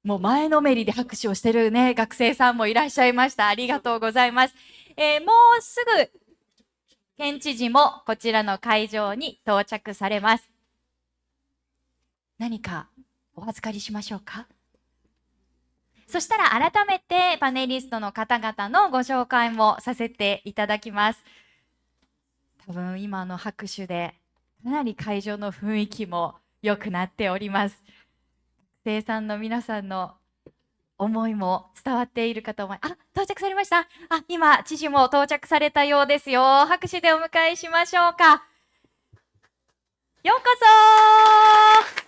もう前のめりで拍手をしてるね、学生さんもいらっしゃいました。ありがとうございます。もうすぐ、県知事もこちらの会場に到着されます。何かお預かりしましょうか。そしたら改めてパネリストの方々のご紹介もさせていただきます。多分今の拍手でかなり会場の雰囲気も良くなっております。学生さんの皆さんの思いも伝わっているかと思います。到着されました。今知事も到着されたようですよ。拍手でお迎えしましょうか。ようこそ。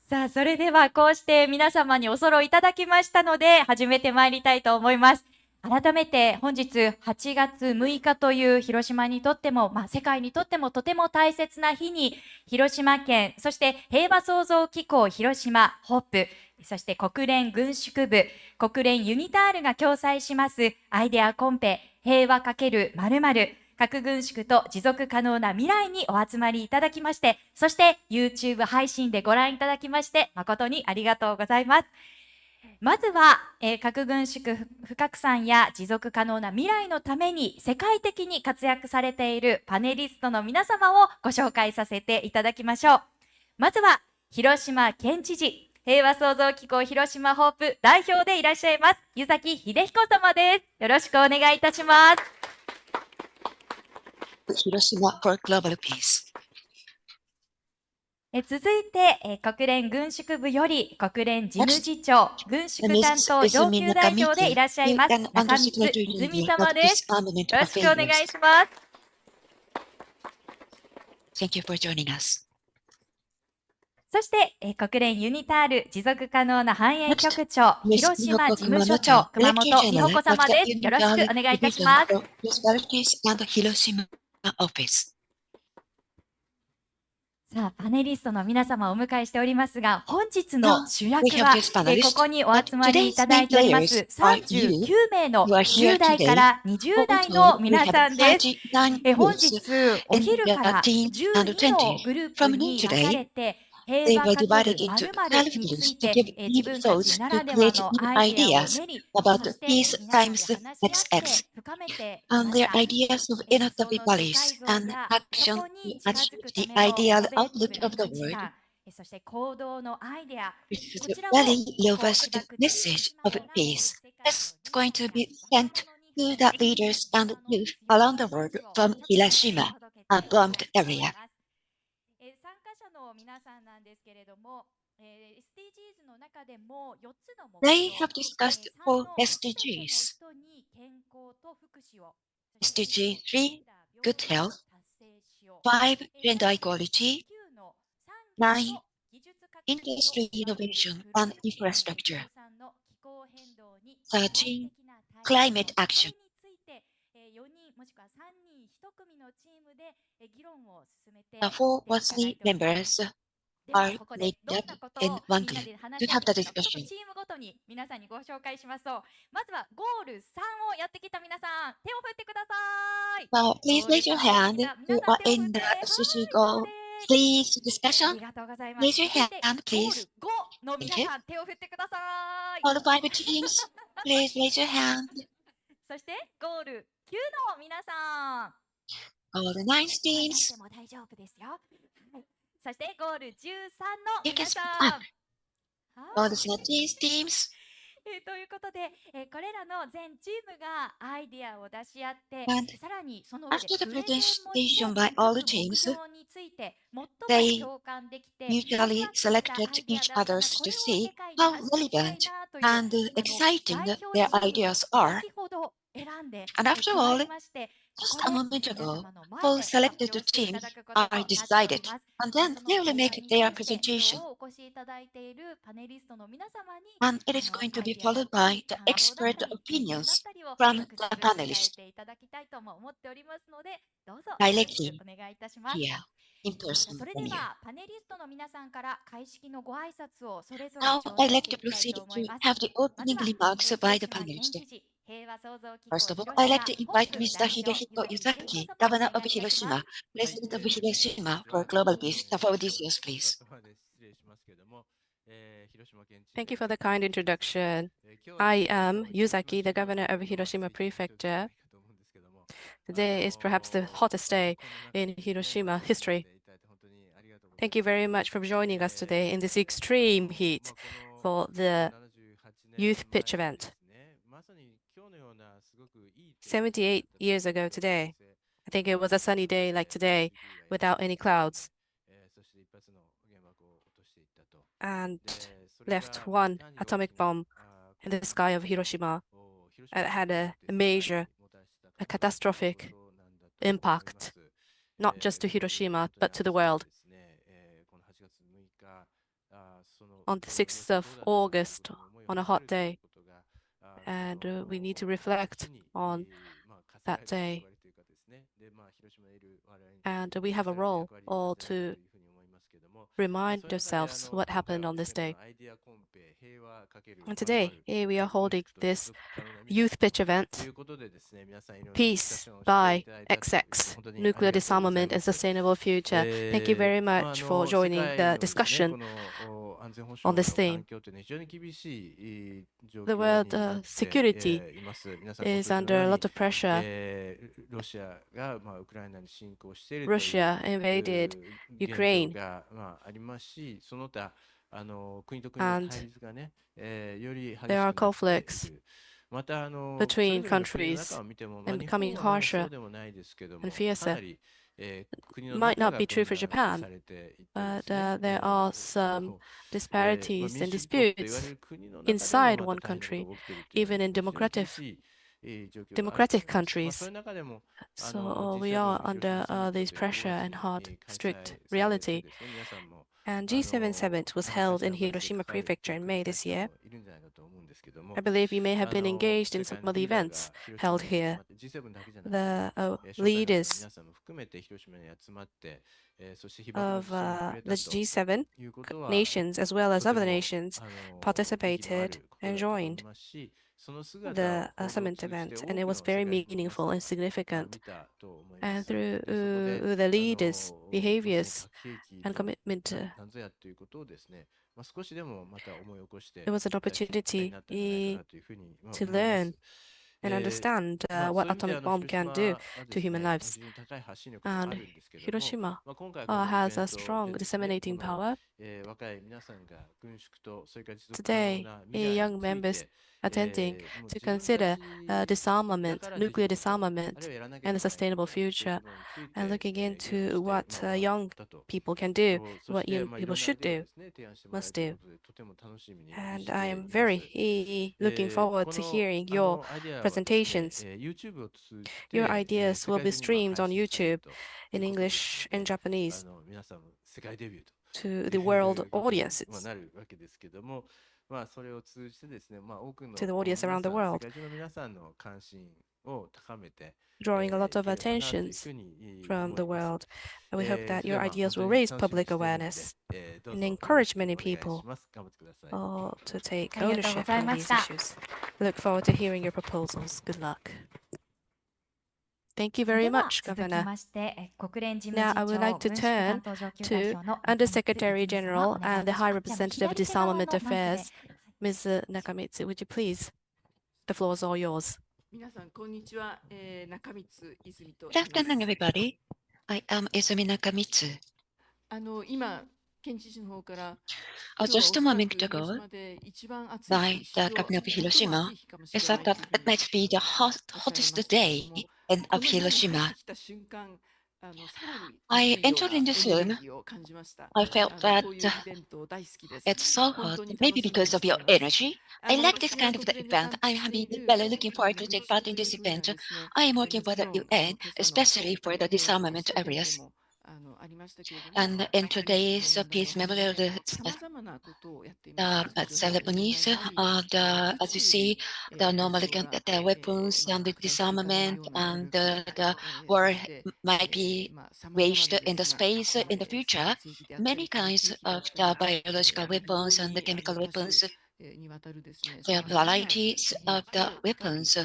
さあ、それではこうして皆様にお揃いいただきましたので、始めてまいりたいと思います。改めて本日8月6日という広島にとっても、世界にとってもとても大切な日に、広島県、そして平和創造機構広島ホープ、そして国連軍縮部、国連ユニタールが共催しますアイデアコンペ、平和×〇〇核軍縮と持続可能な未来にお集まりいただきまして、そして YouTube 配信でご覧いただきまして、誠にありがとうございます。まずは、核軍縮不拡散や持続可能な未来のために世界的に活躍されているパネリストの皆様をご紹介させていただきましょう。まずは、広島県知事、平和創造機構広島ホープ代表でいらっしゃいます、湯崎秀彦様です。よろしくお願いいたします。Hiroshima for Global Peace。続いて、国連軍縮部より国連事務次長、軍縮担当上級代表でいらっしゃいます、中満泉様です。よろしくお願いします。Thank you for joining us。そして、国連ユニタール持続可能な繁栄局長、広島事務所長、熊本美穂子様です。よろしくお願いいたします。さあ、パネリストの皆様をお迎えしておりますが、本日の主役は、ここにお集まりいただいております39名の10代から20代の皆さんです。本日、お昼から12のグループに分かれて、平和×〇〇について、自分たちならではのアイデアを練り、そして皆さんで話し合って深めてきました。その世界像やそこに近づくためのアドベンチャー価値観、そして行動のアイデア、こちらをrobust message of peace is going to be sent to the leaders and youth around the world from Hiroshima, a bombed area. 参加者の皆さんなんですけれども、SDGs の中でも4つの目 They 標、 have discussed 3 four のすべての SDGs. 人に健康と福祉を、 SDG 3, good health. 達成しよう。 5, gender equality. 9の9, の技術革新と industry innovation and infrastructure. の気候変動に13, climate action. これについて、4人もしくは3人1組のチームで、議論を進めて The four いただ WASLI いております。 members では are ここで made どん up なこと in を one みんな group で話 to し合っ have て the きたか、ちょっと discussion. チームごとに皆さんにご紹介しましょう。まずはゴール3をやってきた皆さん、手を振ってください。 Now, please raise your hand 皆 who さん are 手を振 in って、 the はい、SDG そう goal. です。 Please あ discussion. りがとうございます。 Raise your 続いて hand, ゴー please. ル5の皆 Thank you. さん、手を振ってください。 All 5 teams, please raise your hand. そしてゴール9の皆さん、 All 9 teams, も大丈夫ですよ。はい、そしてゴール13の you can 皆 speak さ up. ん。All 13 teams. ということで、これらの全チームがアイディアを出し合って、 And さらにその上で after the プレゼンもして presentation by 各 all 目 teams, 標について最も they 共感できて mutually ワクワクした selected アイデア each だったな、 others こ to れを see 世界に how 発信したい relevant なという and 代 exciting 表 their チーム ideas are. 先ほど選んで、 And after 決ま all, りまして、こ just こ a で moment 皆 ago, 様の前 four で発 selected 表していた teams だくことと are なってお decided, ります。 and then そ they の will 提 make 案に their 対して今 presentation. 日お越しいただいているパネリストの皆様に And it is going to アイ be デアだっ followed たり by the 感想だっ expert たり経験だっ opinions たりを from 直 the 接伝え panelists ていただきたいとも思っておりますので、どうぞよろし directly くお願いいたします。 here. in-person それで venue. はパネリストの皆さんから開式のご挨拶をそれぞれ Now 頂 I'd 戴し like て to いきたい proceed と思い to ます。 have the まず opening は remarks 広 by the 島県 panelists. 知事平和創造機構 First of all, 広 I'd 島 like to 本 invite 部 Mr. 代表 Hidehiko 柚崎秀彦 YUZAKI, 様をお Governor 願 of いいたします。 Hiroshima, President of Hiroshima, for global peace. The floor is yours, please. Thank you for the kind introduction. I am Yuzaki, the governor of Hiroshima Prefecture. Today is perhaps the hottest day in Hiroshima history. Thank you very much for joining us today in this extreme heat for the youth pitch event. 78 years ago today, I think it was a sunny day like today without any clouds, and left one atomic bomb in the sky of Hiroshima. It had a major, a catastrophic impact, not just to Hiroshima, but to the world. On the 6th of August, on a hot day, and we need to reflect on that day. And we have a role all to remind ourselves what happened on this day. And today, we are holding this youth pitch event, Peace by XX, Nuclear Disarmament and Sustainable Future. Thank you very much for joining the discussion on this theme. The world security is under a lot of pressure. Russia invaded Ukraine, and there are conflicts between countries and becoming harsher and fiercer. Might not be true for Japan, but there are some disparities and disputes inside one country, even in democratic countries. So we are under this pressure and hard, strict reality. And G7 summit was held in Hiroshima Prefecture in May this year. I believe you may have been engaged in some of the events held here. The leaders of the G7 nations, as well as other nations, participated and joined the summit event, and it was very meaningful and significant. And through the leaders' behaviors and commitment, it was an opportunity to learn and understand what atomic bomb can do to human lives. And Hiroshima has a strong disseminating power. Today, young members attending to consider disarmament, nuclear disarmament, and a sustainable future, and looking into what young people can do, what young people should do, must do. And I am very looking forward to hearing your presentations. Your ideas will be streamed on YouTube in English and Japanese to the world audiences, to the audience around the world, drawing a lot of attentions from the world. And we hope that your ideas will raise public awareness and encourage many people to take ownership on these issues. We look forward to hearing your proposals. Good luck. Thank you very では much, 続き Governor. まして国連事務 Now, 次 I would 長 like to 軍縮 turn 担当上級代 to 表の Undersecretary 中満 General 泉様お願いい and the たし High ます。じゃあ Representative of 左手側 Disarmament のマイクで Affairs, Ms. Nakamitsu. Would you please? The floor is all yours. 皆さん、こんにちは。中光泉と Good 言います。 afternoon, everybody. I am Izumi NAKAMITSU. 今、県知事の方から、 Just a 今日はおそら moment く広 ago, 島で一番暑い by 日、 the 史上 governor of 最も Hiroshima, 暑い日かもし it れ said ない that というふう it に might be the おっしゃい hottest ましたけれ day ども、 of この部屋に入 Hiroshima. ってきた瞬間、さらに I 暑いよう entered な in エ this ネル room. ギーを感じました。 I felt こ that ういうイベント大好きです。 it's so 本 hot, 当に maybe 楽しみに because of して your います。 energy. I like this 私が kind of 国連で event. 担 I 当 have してい been る really looking forward to 広 take 島 part と in いう this 分野 event. ですね。 I am working も for ち the ろん UN, 今朝の especially for the 会見 disarmament でも areas. And in today's peace memorial ceremonies, as you see, the the weapons and the disarmament and the war might be waged in the space in the future. Many kinds of the biological weapons and the chemical weapons, there are varieties of the weapons.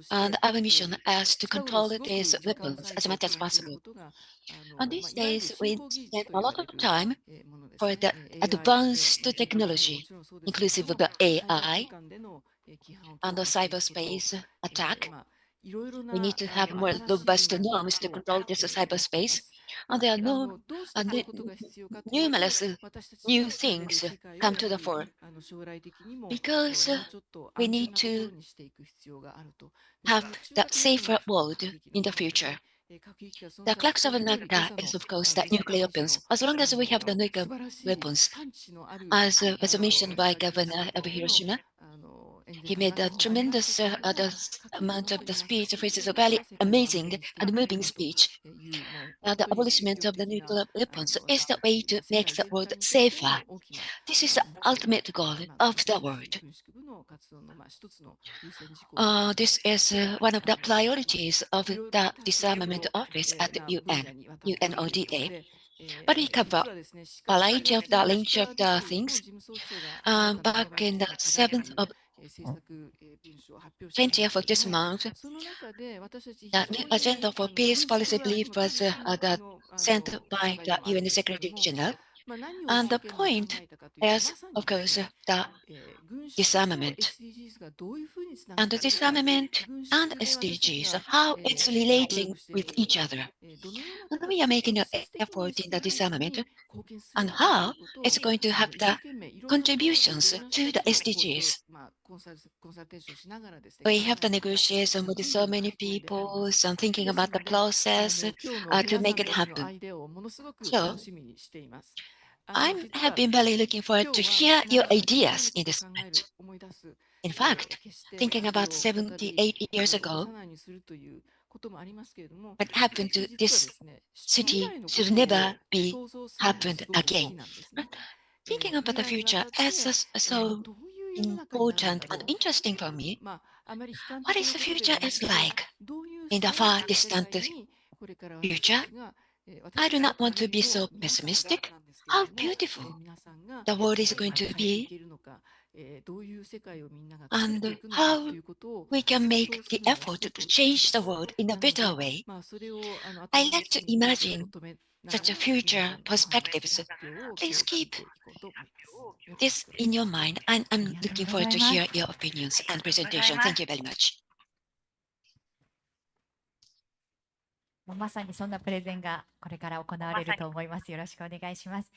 And our mission is to control these weapons as much as possible. And these days, we spend a lot of time for the advanced technology, inclusive of the AI and the cyberspace attack. We need to have more robust norms to control this cyberspace. And there are numerous new things come to the fore because we need to have that safer world in the future. The crux of that is, of course, that nuclear weapons. As long as we have the nuclear weapons, as was mentioned by Governor of Hiroshima, he made a tremendous amount of the speech, which is a very amazing and moving speech. The abolishment of the nuclear weapons is the way to make the world safer. This is the ultimate goal of the world. This is one of the priorities of the Disarmament Office at the UNODA. But we cover a variety of the range of the things. Back in the 20th of this month, the new agenda for peace policy brief was sent by the UN Secretary General. And the point is, of course, the disarmament. And the disarmament and SDGs, of how it's relating with each other. And we are making an effort in the disarmament and how it's going to have the contributions to the SDGs. We have the negotiation with so many people and thinking about the process to make it happen. So I have been very looking forward to hear your ideas in this moment. In fact, thinking about 78 years ago, what happened to this city should never be happened again. Thinking about the future is so important and interesting for me. What is the future is like in the far distant future? I do not want to be so pessimistic. How beautiful the world is going to be and how we can make the effort to change the world in a better way. I like to imagine such a future perspectives. Please keep this in your mind, and I'm looking forward to hear your opinions and presentation. Thank you very much. まさにそんなプレゼンがこれから行われると思います。よろしくお願いします。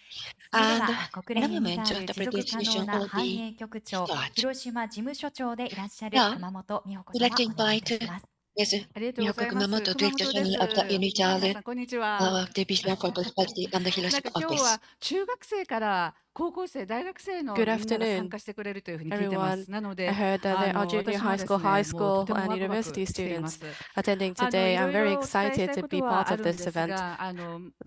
それで And は国連に似たる持続可能な繁栄局長、広島事務所長でいらっしゃる Now, 熊本美穂子 we'd 様 like to お願いい invite たします。 yes, ありがとうございます。 Miyako Kumamoto, 熊 Director 本です。 General of the 皆さ Unitarian んこんにちは。 Division for Prosperity and the なん Hiroshima か今日 Office. は中学生から高校生、大学生のみ Good んなが参 afternoon, 加してくれるというふうに聞いてま everyone. す。なの I で、 heard that there are junior 私も high です school, ね、 high もうと school, ても and ワクワク university していま students す。 attending い today. ろ I'm い very ろお伝えしたい excited こ to be とは part あ of るん this です event. が、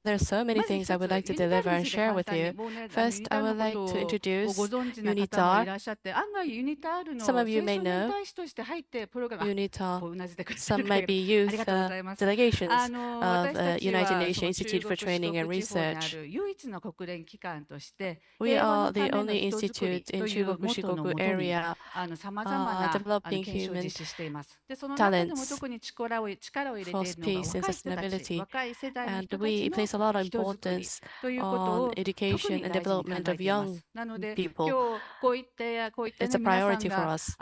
There are so many まず things 一 I would つ like to ユニター deliver ルに and ついて share 簡 with 単に you. もうね、ユ First, ニタ I ール would のこ like と to をご introduce 存知な方もい UNITAR. らっしゃって、案外ユニタール Some の of you 青 may 少年 know 大使として入ってプログラム、 UNITAR. こううなずいてくれて Some る方 might が be あり youth がとうございます。 delegations of 私たち United はそ Nations の中 Institute for 国四 Training and 国地方にあ Research. る唯一の国連機関として、 We 平和 are のた the めの only 人づくり institute と in いうモッ Chugoku トーの Shikoku もとに area さまざまな developing 研修を human 実施しています。で、その中でも talents 特に力を入れてい for るのが peace and 若い人たち、 sustainability. 若い世代の And 人たち we の place a lot of 人づくり importance ということ on を特 education に and 大事に考 development え of ていま young す。なので、 people. 今日こういったね、 It's a 皆さん priority for が us.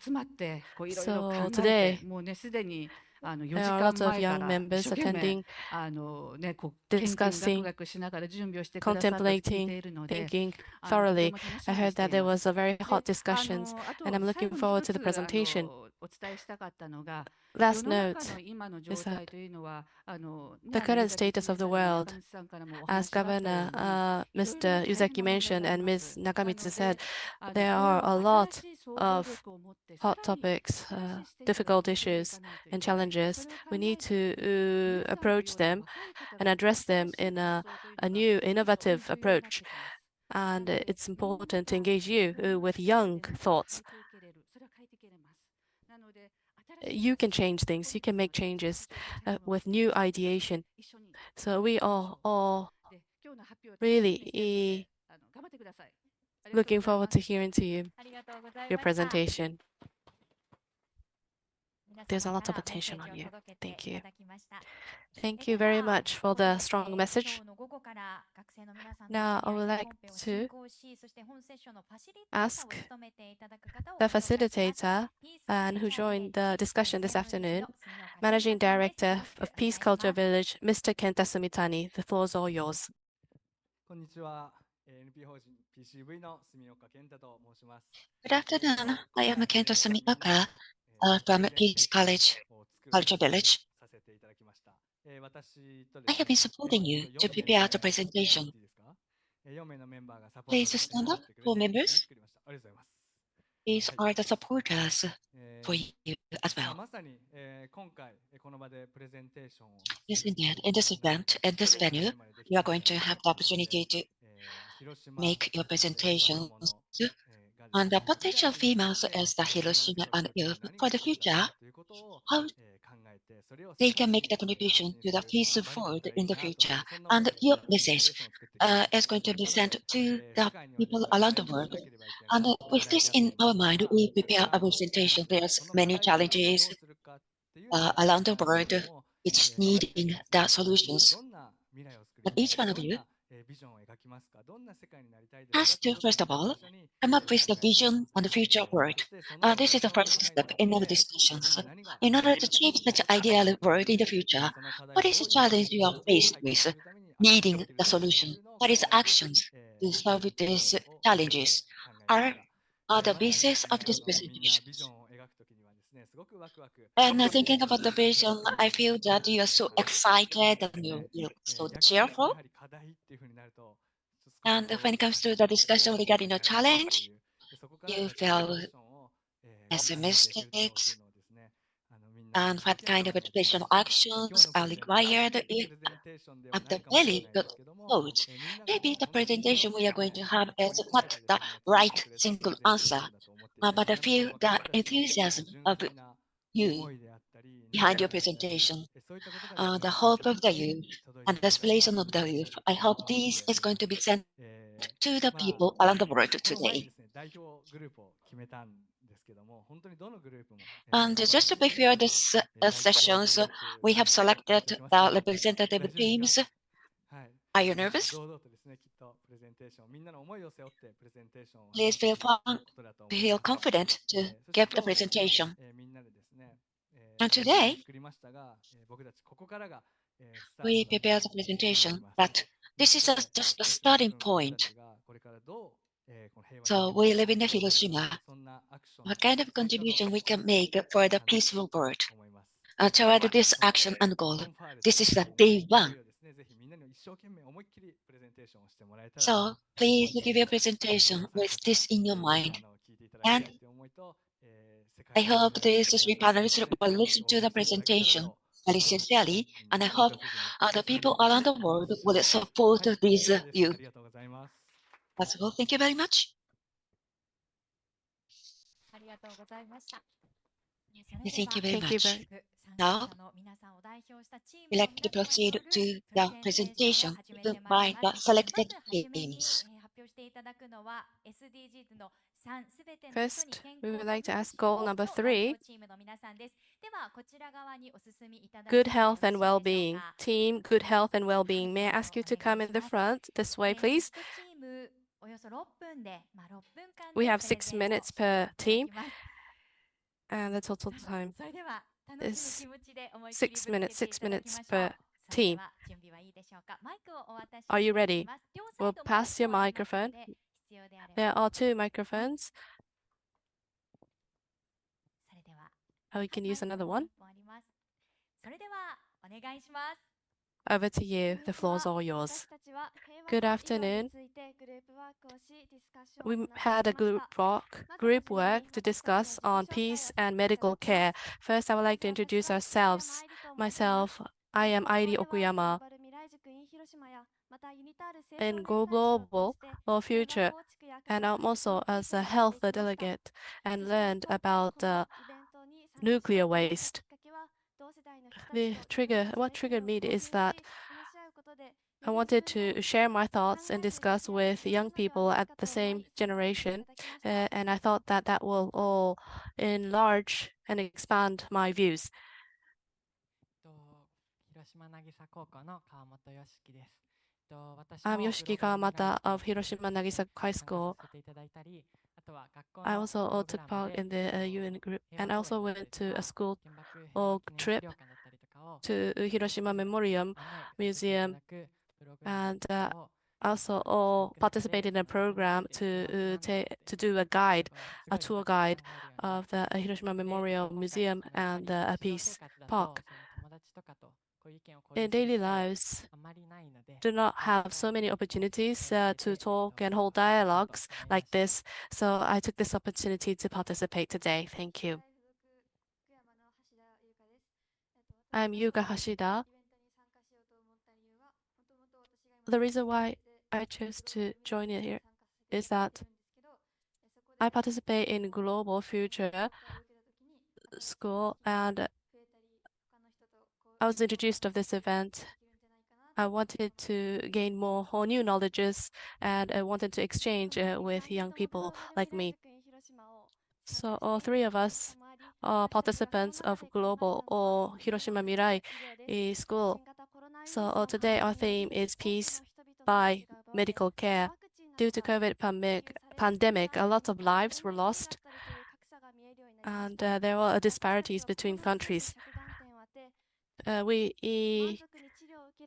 集まってこういろいろ So 考えて、 today, もうね、すでに4 there 時 are 間 lots of 前か young ら一 members 生懸命 attending, ね、こう研究ガク discussing, ガクしながら準備をしてくださったと聞いて contemplating, いるので、 thinking とて thoroughly. も楽し I みに heard して that い there ます。 was a very で、 hot discussions, あと and I'm 最 looking 後に forward 一 to the つ presentation. お伝えしたかったのが、世 Last の中 note の今の状 is that 態というのは、ね、 the ユ current ザキ status of the さんや world, 中道さんからもお as 話があったよ Governor うに、いろいろ Mr. 大変な YUZAKI 問題 mentioned があり and ます。 Ms. なの Nakamitsu で、 said, こ there れ are を a 新 lot しい of hot topics, difficult issues and challenges, we need to approach them and address them in a new innovative approach. And it's important to engage you with young thoughts. You can change things, you can make changes with new ideation. So we are all really looking forward to hearing to you, your presentation. There's a lot of attention on you. Thank you. Thank you very much for the strong message. Now, I would like to ask the facilitator and who joined the discussion this afternoon, Managing Director of Peace Culture Village, Mr. Kenta Sumitani. The floor is all yours. こんにちは。NPO 法人 PCV の住岡健太と申します。 Good afternoon. I am Kento Sumioka from Peace College Culture Village. させていただきました。私と I have been supporting you to prepare the presentation. 4名のメンバーがサポート Please stand up for members. 作りました。ありがとうございます。 These are the supporters for you as まあ well. まさに、今回この場でプレゼンテーションを Yes, indeed. In this event, in this venue, you are going to have the opportunity to make your presentations on the potential females as the Hiroshima and youth for the future, how they can make the contribution to the peaceful world in the future. And your message is going to be sent to the people around the world. And with this in our mind, we prepare a presentation. There's many challenges around the world which needing the solutions. But each one of you has to, first of all, come up with the vision on the future world. This is the first step in our discussions. In order to achieve such an ideal world in the future, what is the challenge you are faced with? Needing the solution. What is actions to solve these challenges? Are the basis of this presentation. And thinking about the vision, I feel that you are so excited and you're so cheerful. And when it comes to the discussion regarding the challenge, you feel pessimistic and what kind of educational actions are required. You have the very good thoughts. Maybe the presentation we are going to have is not the right single answer, but I feel the enthusiasm of you behind your presentation, the hope of the youth and the aspiration of the youth. I hope this is going to be sent to the people around the world today. And just to prepare this sessions, we have selected the representative teams. Are you nervous? Please feel confident to give the presentation. And today, we prepare the presentation, but this is just a starting point. So we live in Hiroshima. What kind of contribution we can make for the peaceful world toward this action and goal? This is the day one. So please give your presentation with this in your mind. And I hope these three panelists will listen to the presentation very sincerely, and I hope the people around the world will support these youth. That's all. Thank you very much. Thank you very much. Now, we'd like to proceed to the presentation given by the selected teams. First, we would like to ask goal number 3, good health and well-being. Team good health and well-being. May I ask you to come in the front this way, please? We have 6 minutes per team, and the total time is 6 minutes per team. Are you ready? We'll pass your microphone. There are 2 microphones. Oh, we can use another one. Over to you. The floor is all yours. Good afternoon. We had a group work to discuss on peace and medical care. First, I would like to introduce ourselves. Myself, I am Airi Okuyama. In Global Future, and I'm also as a health delegate and learned about nuclear waste. What triggered me is that I wanted to share my thoughts and discuss with young people at the same generation, and I thought that that will all enlarge and expand my views. I'm Yoshiki Kawamata of Hiroshima Nagisa High School. I also took part in the UN group, and I also went to a school trip to Hiroshima Memorial Museum, and also participated in a program to do a tour guide of the Hiroshima Memorial Museum and the Peace Park. In daily lives, do not have so many opportunities to talk and hold dialogues like this, so I took this opportunity to participate today. Thank you. I'm Yuka Hashida. The reason why I chose to join in here is that I participate in Global Future School, and I was introduced to this event. I wanted to gain more new knowledges, and I wanted to exchange with young people like me. So all three of us are participants of Global or Hiroshima Mirai School. So today our theme is Peace by Medical Care. Due to COVID pandemic, a lot of lives were lost, and there were disparities between countries. We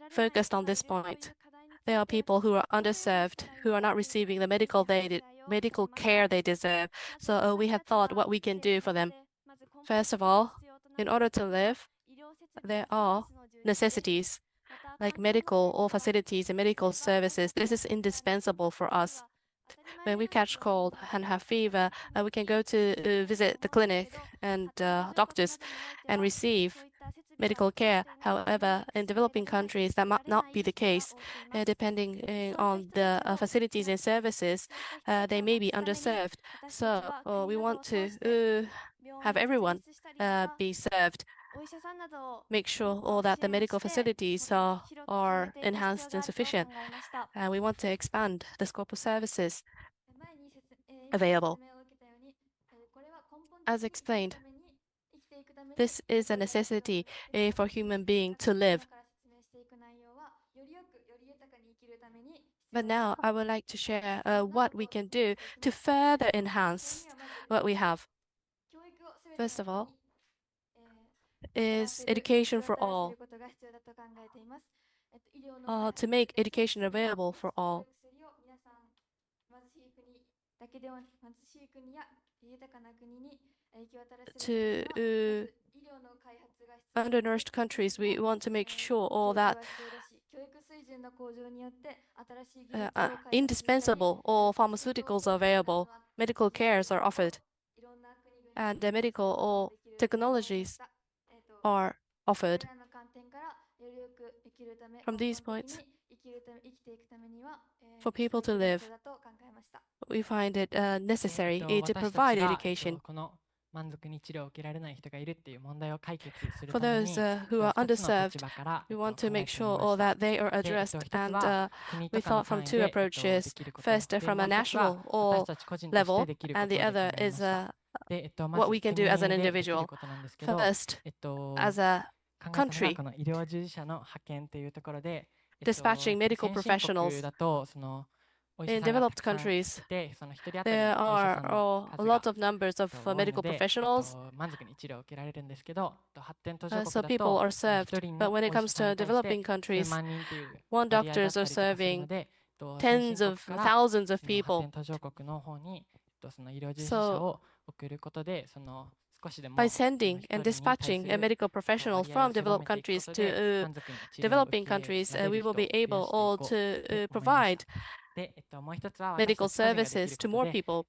focused on this point. There are people who are underserved, who are not receiving the medical care they deserve. So we have thought what we can do for them. First of all, in order to live, there are necessities like medical or facilities and medical services. This is indispensable for us. When we catch cold and have fever, we can go to visit the clinic and doctors and receive medical care. However, in developing countries, that might not be the case. Depending on the facilities and services, they may be underserved. So we want to have everyone be served. Make sure that the medical facilities are enhanced and sufficient. We want to expand the scope of services available. As explained, this is a necessity for human being to live. But now I would like to share what we can do to further enhance what we have. First of all, is education for all. To make education available for all. To undernourished countries, we want to make sure that indispensable or pharmaceuticals are available, medical cares are offered, and the medical or technologies are offered. From these points, for people to live, we find it necessary to provide education. For those who are underserved, we want to make sure that they are addressed, and we thought from two approaches. First, from a national level, and the other is what we can do as an individual. First, as a country, dispatching medical professionals. In developed countries, there are a lot of numbers of medical professionals, so people are served. But when it comes to developing countries, one doctors are serving tens of thousands of people. So by sending and dispatching medical professionals from developed countries to developing countries, we will be able all to provide medical services to more people.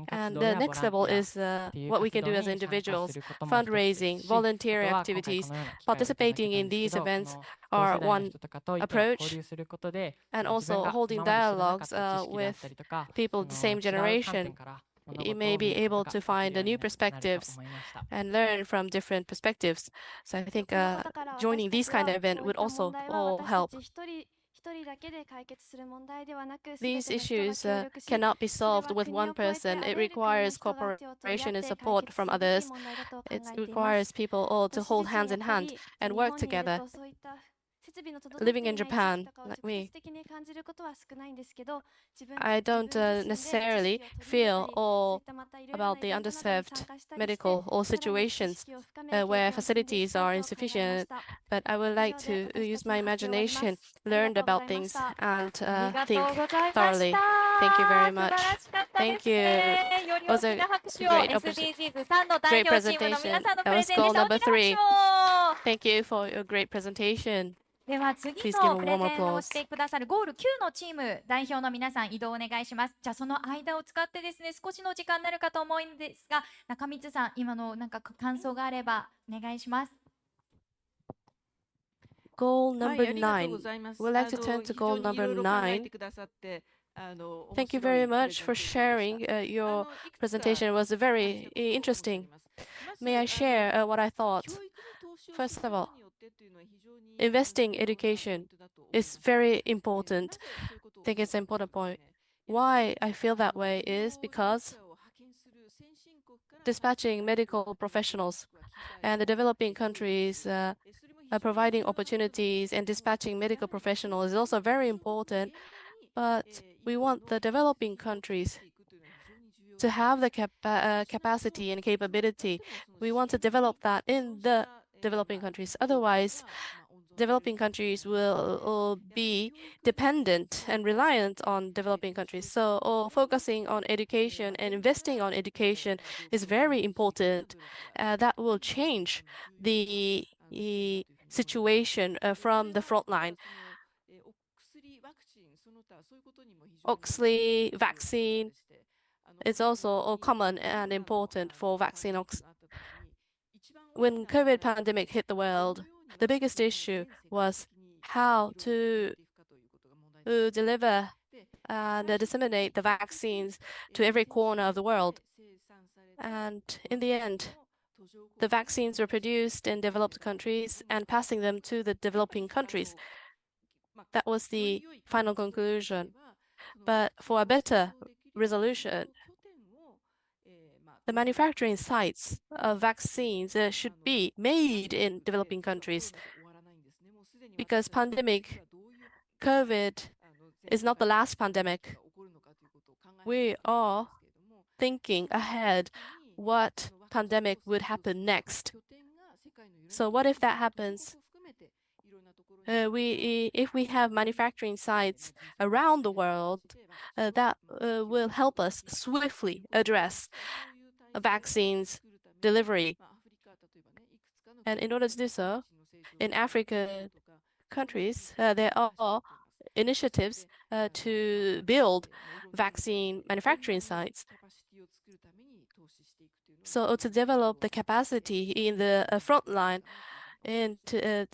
And the next level is what we can do as individuals. Fundraising, volunteer activities, participating in these events are one approach, and also holding dialogues with people of the same generation. You may be able to find new perspectives and learn from different perspectives. So I think joining these kind of event would also all help. These issues cannot be solved with one person. It requires cooperation and support from others. It requires people all to hold hands in hand and work together. Living in Japan, like me, I don't necessarily feel all about the underserved medical or situations where facilities are insufficient, but I would like to use my imagination, learn about things, and think thoroughly. Thank you very much. Thank you. It was a great presentation. That was goal number 3. Thank you for your great presentation. では次 Please give の a プレ warm ゼンを applause. してくださるゴール9のチーム代表の皆さん移動お願いします。じゃあその間を使ってですね、少しの時間になるかと思うんですが、中光さん今のなんか感想があればお願いします。Goal number 9. We'd like to turn to goal number 9. Thank you very much for sharing your presentation. It was very interesting. May I share what I thought? First of all, investing in education is very important. I think it's an important point. Why I feel that way is because dispatching medical professionals and the developing countries providing opportunities and dispatching medical professionals is also very important. But we want the developing countries to have the capacity and capability. We want to develop that in the developing countries. Otherwise, developing countries will be dependent and reliant on developing countries. So focusing on education and investing on education is very important. That will change the situation from the front line. Oxley vaccine is also common and important for vaccine. When COVID pandemic hit the world, the biggest issue was how to deliver and disseminate the vaccines to every corner of the world. And in the end, the vaccines were produced in developed countries and passing them to the developing countries. That was the final conclusion. But for a better resolution, the manufacturing sites of vaccines should be made in developing countries. Because pandemic, COVID, is not the last pandemic. We are thinking ahead what pandemic would happen next. So what if that happens? If we have manufacturing sites around the world, that will help us swiftly address vaccines delivery. And in order to do so, in African countries, there are initiatives to build vaccine manufacturing sites. So to develop the capacity in the front line and to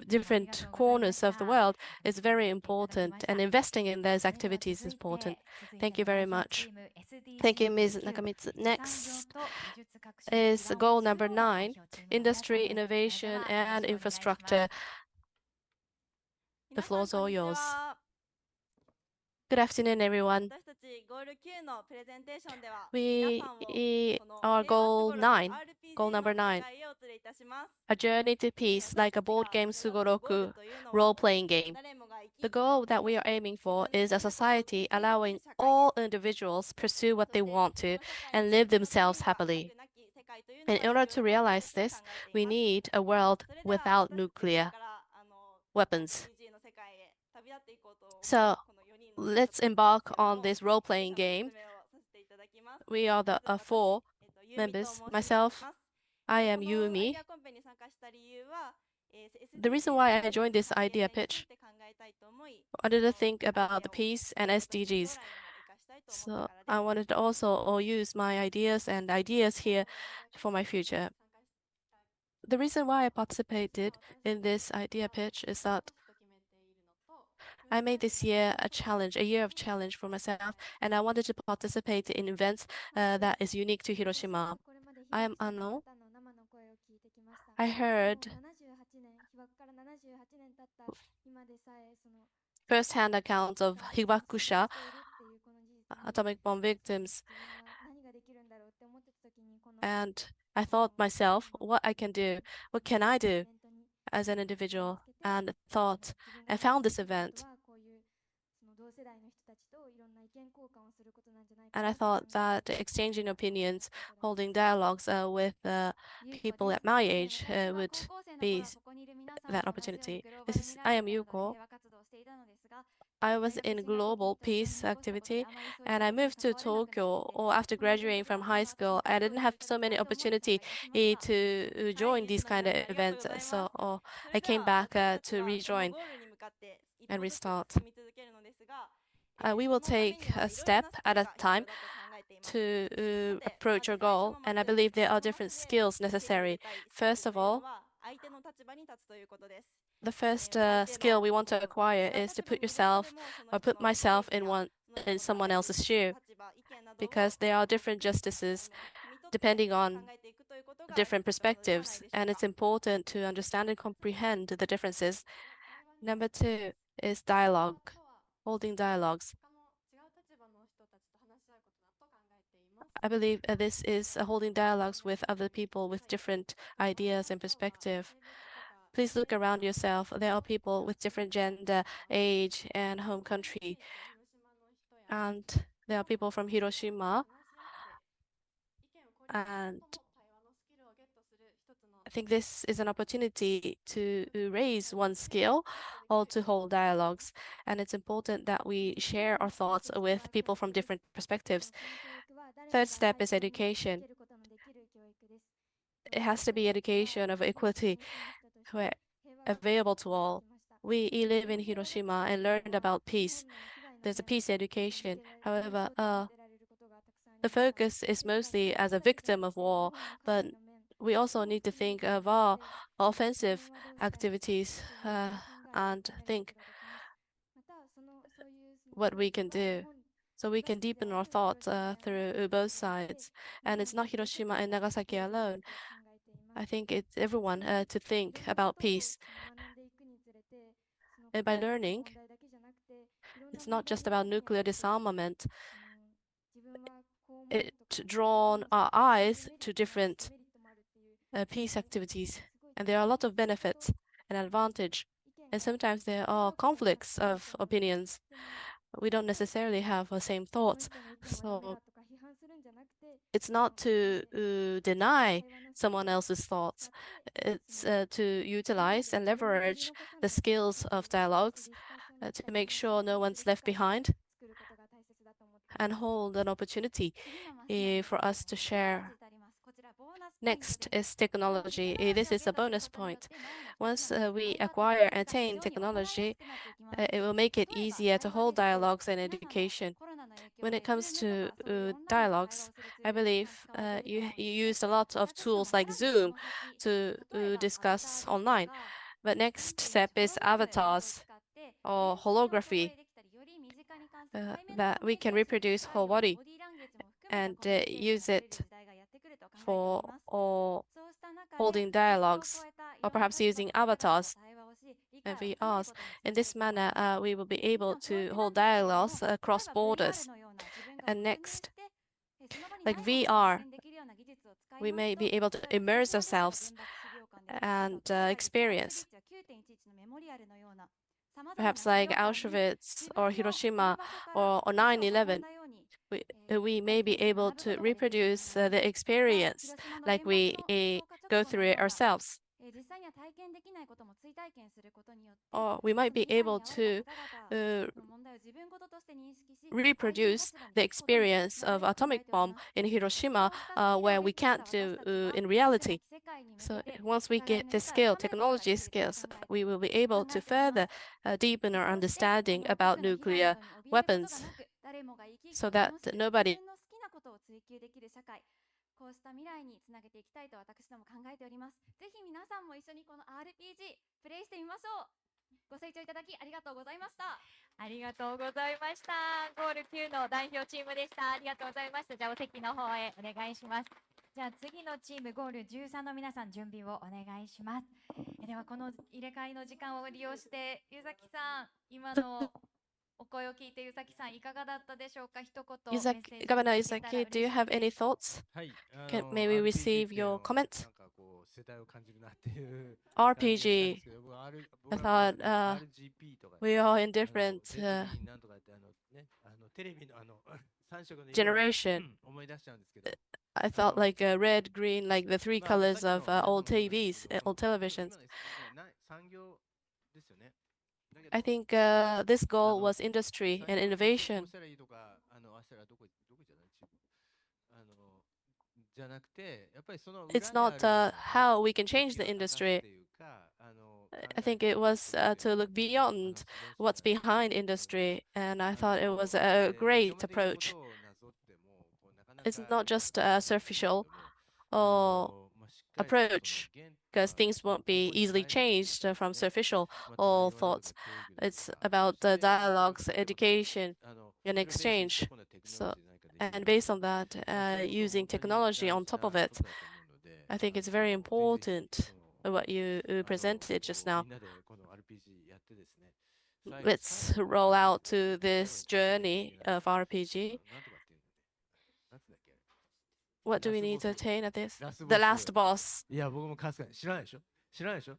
different corners of the world is very important, and investing in those activities is important. Thank you very much. Thank you, Ms. Nakamitsu. Next is goal number 9, industry, innovation, and infrastructure. The floor is all yours. Good afternoon, everyone. We are goal number 9. A journey to peace, like a board game Sugoroku role-playing game. The goal that we are aiming for is a society allowing all individuals pursue what they want to and live themselves happily. And in order to realize this, we need a world without nuclear weapons. So let's embark on this role-playing game. We are the 4 members. Myself, I am Yumi. The reason why I joined this idea pitch, I wanted to think about the peace and SDGs. So I wanted to also use my ideas and ideas here for my future. The reason why I participated in this idea pitch is that I made this year a year of challenge for myself, and I wanted to participate in events that is unique to Hiroshima. I am Ano. I heard first-hand accounts of Hibakusha, atomic bomb victims, and I thought myself, what I can do, what can I do as an individual, and found this event. And I thought that exchanging opinions, holding dialogues with people at my age would be that opportunity. I am Yuko. I was in global peace activity and I moved to Tokyo or after graduating from high school. I didn't have so many opportunity to join these kind of events. So I came back to rejoin and restart. We will take a step at a time to approach our goal, and I believe there are different skills necessary. First of all, the first skill we want to acquire is to put yourself or put myself in someone else's shoe, because there are different justices depending on different perspectives, and it's important to understand and comprehend the differences. Number two is dialogue, holding dialogues. I believe this is holding dialogues with other people with different ideas and perspective. Please look around yourself. There are people with different gender, age, and home country. And there are people from Hiroshima. And I think this is an opportunity to raise one skill or to hold dialogues. And it's important that we share our thoughts with people from different perspectives. Third step is education. It has to be education of equality, where available to all. We live in Hiroshima and learned about peace. There's a peace education. However, the focus is mostly as a victim of war, but we also need to think of our offensive activities and think what we can do. So we can deepen our thoughts through both sides. And it's not Hiroshima and Nagasaki alone. I think it's everyone to think about peace. And by learning, it's not just about nuclear disarmament. It drawn our eyes to different peace activities. And there are a lot of benefits and advantage. And sometimes there are conflicts of opinions. We don't necessarily have the same thoughts. So it's not to deny someone else's thoughts. It's to utilize and leverage the skills of dialogues to make sure no one's left behind and hold an opportunity for us to share. Next is technology. This is a bonus point. Once we acquire and attain technology, it will make it easier to hold dialogues and education. When it comes to dialogues, I believe you used a lot of tools like Zoom to discuss online. But next step is avatars or holography that we can reproduce whole body and use it for holding dialogues or perhaps using avatars and VRs. In this manner, we will be able to hold dialogues across borders. And next, like VR, we may be able to immerse ourselves and experience. Perhaps like Auschwitz or Hiroshima or 9/11, we may be able to reproduce the experience like we go through it ourselves. or we might be able to reproduce the experience of atomic bomb in Hiroshima, where we can't do in reality. So once we get the skill, technology skills, we will be able to further deepen our understanding about nuclear weapons, so that nobody こうした未来につなげていきたいと私ども考えております。ぜひ皆さんも一緒にこの RPG プレイしてみましょう。ご清聴いただきありがとうございました。ありがとうございました。ゴール9の代表チームでした。ありがとうございました。じゃあお席の方へお願いします。じゃあ次のチームゴール13の皆さん準備をお願いします。ではこの入れ替えの時間を利用してゆざきさん、今のお声を聞いてゆざきさんいかがだったでしょうか。一言メッセージをいただけたら Governor 嬉しい Izaki, です。 do you have any thoughts? はい、May we receive your comments? なんかこう世代を感じるなっていう感じがしたんです RPG, けど、僕 I は thought RGP とか we are in different レッドグリーンなんとかってね、テレビの3色の色を generation. 思い出しちゃうんですけど、 I thought like red, green, like the three colors of old TVs, old televisions. 産業ですよね。 I think this goal was industry and innovation. じゃなくて、やっぱりその It's not how we can change the industry. I think it was to look beyond what's behind industry, and I thought it was a great approach. It's not just a superficial or approach, because things won't be easily changed from superficial or thoughts. It's about the dialogues, education, and exchange. So, and based on that, using technology on top of it, I think it's very important what you presented just now. Let's roll out to this journey of RPG. What do we need to attain at this? The last boss. いや、僕もかすかに知らないでしょ。知らないでしょ。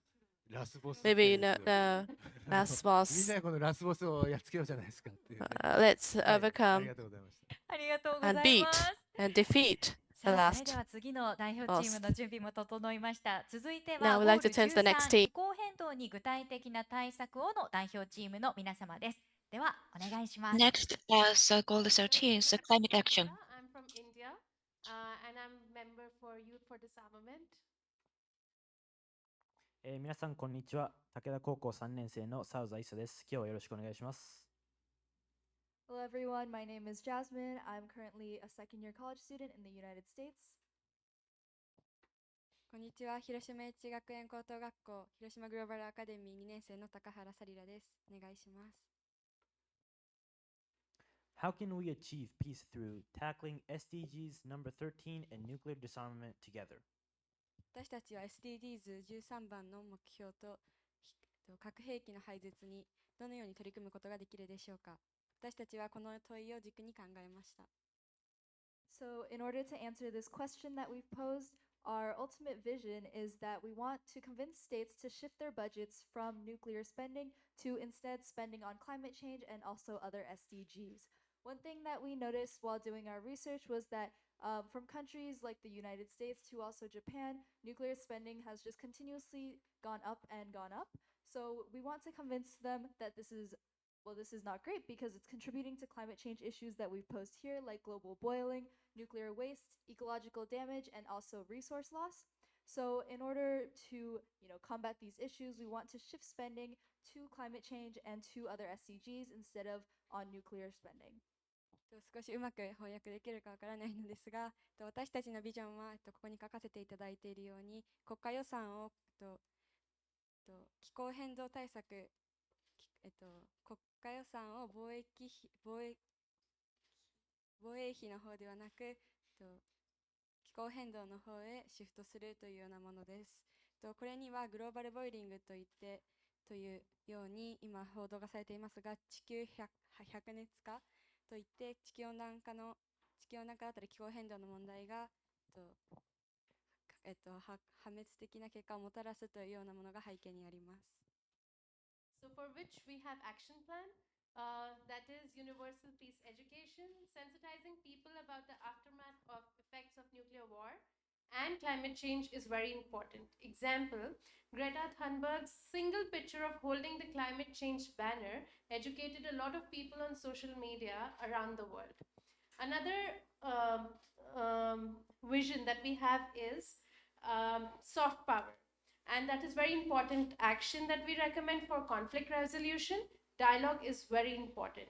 ラスボス。 Maybe you know the last みん boss. なでこのラスボスをやっつけようじゃないですかっていうね。 Let's はい、あり overcome がとうございました。ありがとうござ and い beat ます。 and defeat the さあ、それ last では次の代表チームの準備も整いました。続いて Now は we'd ゴー like ル to turn to the next 13 team. 気候変動に具体的な対策をの代表チームの皆様です。ではお願いします。 Next, as goal 13 is climate action. I'm from India, and I'm member for Youth for Disarmament. 皆さんこんにちは。武田高校3年生のサウザイサです。今日はよろしくお願いします。 Hello everyone, my name is Jasmine. I'm currently a second year college student in the United States. こんにちは。広島越学園高等学校広島グローバルアカデミー2年生の高原サリラです。お願いします。 How can we achieve peace through tackling SDGs number 13 and nuclear disarmament together? 私たちは SDGs13 番の目標と核兵器の廃絶にどのように取り組むことができるでしょうか。私たちはこの問いを軸に考えました。 So, in order to answer this question that we've posed, our ultimate vision is that we want to convince states to shift their budgets from nuclear spending to instead spending on climate change and also other SDGs. One thing that we noticed while doing our research was that from countries like the United States to also Japan, nuclear spending has just continuously gone up and gone up. So we want to convince them that this is not great because it's contributing to climate change issues that we've posed here, like global boiling, nuclear waste, ecological damage, and also resource loss. So in order to, combat these issues, we want to shift spending to climate change and to other SDGs instead of on nuclear spending. 少しうまく翻訳できるかわからないのですが、私たちのビジョンはここに書かせていただいているように、国家予算を気候変動対策、国家予算を防衛費の方ではなく、気候変動の方へシフトするというようなものです。これにはグローバルボイリングといってというように今報道がされていますが、地球百熱化といって地球温暖化だったり気候変動の問題が破滅的な結果をもたらすというようなものが背景にあります。 So for which we have action plan, that is universal peace education, sensitizing people about the aftermath of effects of nuclear war, and climate change is very important. Example, Greta Thunberg's single picture of holding the climate change banner educated a lot of people on social media around the world. Another vision that we have is soft power. And that is very important action that we recommend for conflict resolution. Dialogue is very important.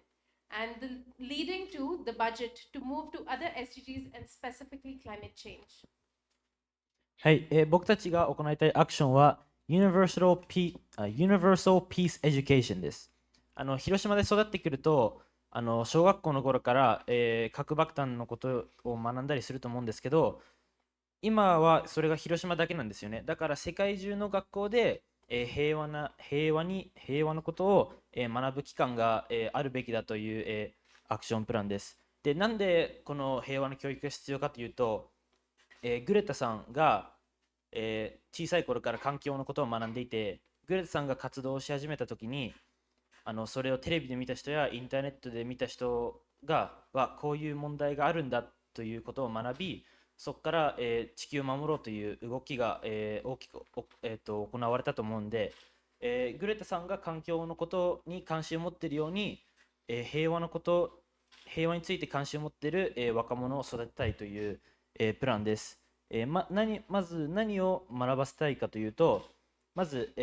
And leading to the budget to move to other SDGs and specifically climate change. はい、僕たちが行いたいアクションは Universal Peace Education です。広島で育ってくると、小学校の頃から、核爆弾のことを学んだりすると思うんですけど、今はそれが広島だけなんですよね。だから世界中の学校で、平和のことを、学ぶ機関が、あるべきだという、アクションプランです。で、なんでこの平和の教育が必要かというと、グレタさんが、小さい頃から環境のことを学んでいて、グレタさんが活動し始めた時にそれをテレビで見た人やインターネットで見た人がこういう問題があるんだということを学び、そこから、地球を守ろうという動きが、大きく、行われたと思うんで、グレタさんが環境のことに関心を持っているように、平和について関心を持っている、若者を育てたいという、プランです。まず何を学ばせたいかというと、まず、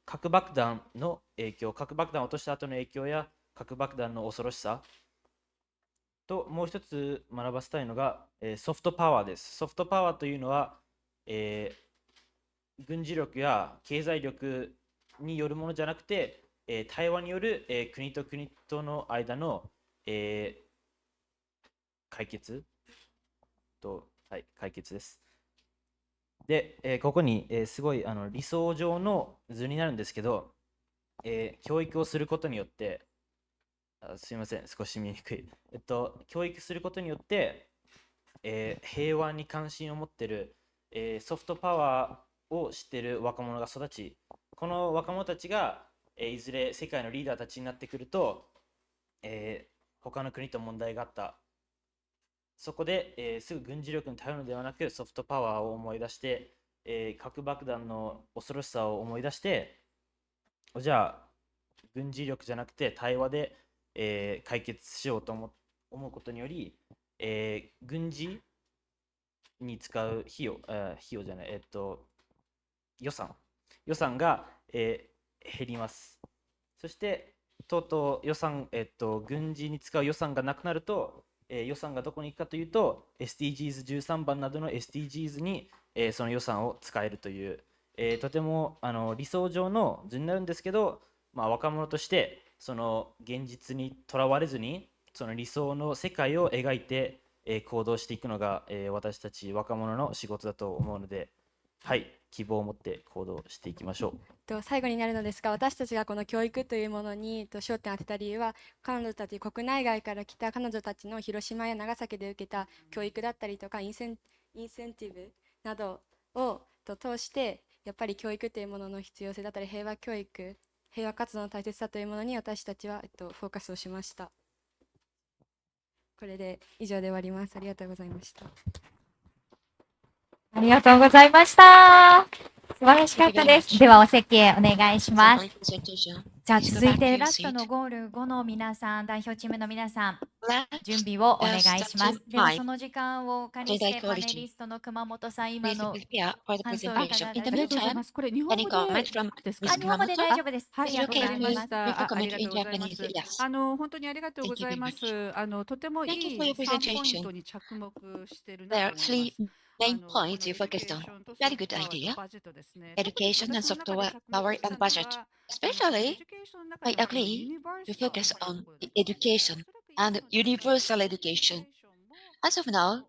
核爆弾の影響、核爆弾を落とした後の影響や核爆弾の恐ろしさと、もう一つ学ばせたいのが、ソフトパワーです。ソフトパワーというのは、軍事力や経済力によるものじゃなくて、対話による、国と国との間の、解決です。で、ここに、すごい理想上の図になるんですけど、教育をすることによって、すいません、少し見にくい。教育することによって、平和に関心を持っている、ソフトパワーを知っている若者が育ち、この若者たちが、いずれ世界のリーダーたちになってくると、他の国と問題があった。そこで、すぐ軍事力に頼るのではなくソフトパワーを思い出して、核爆弾の恐ろしさを思い出して、じゃあ軍事力じゃなくて対話で、解決しようと思うことにより、軍事に使う予算が、減ります。そしてとうとう軍事に使う予算がなくなると、予算がどこに行くかというと SDGs13 番などの SDGs に、その予算を使えるという、とても理想上の図になるんですけど、若者としてその現実にとらわれずにその理想の世界を描いて、行動していくのが、私たち若者の仕事だと思うので、はい、希望を持って行動していきましょう。最後になるのですが、私たちがこの教育というものに焦点を当てた理由は、彼女たち、国内外から来た彼女たちの広島や長崎で受けた教育だったりとかインセンティブなどを通して、やっぱり教育というものの必要性だったり、平和教育、平和活動の大切さというものに私たちは、フォーカスをしました。これで以上で終わります。ありがとうございました。ありがとうございました。素晴らしかったです。ではお席へお願いします。じゃあ続いてラストのゴール5の皆さん、代表チームの皆さん、準備をお願いします。ではその時間をお借りしてパネリストの熊本さん、今の感想いかがですか？ありがとうございます。これ日本語でですか？日本語で大丈夫です。はい、わかりました。ありがとうございます。 Yes. 本当にありがとうございます。とてもいい3ポイントに着目しているな There are と思い three ます。 main points you focused on. Very good idea. Education and software power and budget. Especially, I agree to focus on education and universal education. As of now,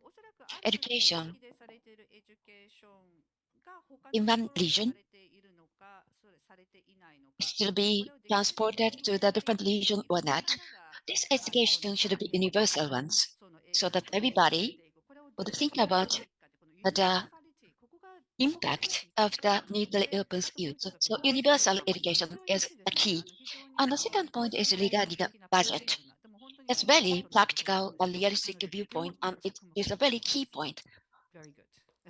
education in one region still be transported to the different region or not. This education should be universal ones, so that everybody would think about the impact of the nuclear weapons use. So universal education is a key. And the second point is regarding the budget. It's very practical and realistic viewpoint, and it is a very key point. Very good.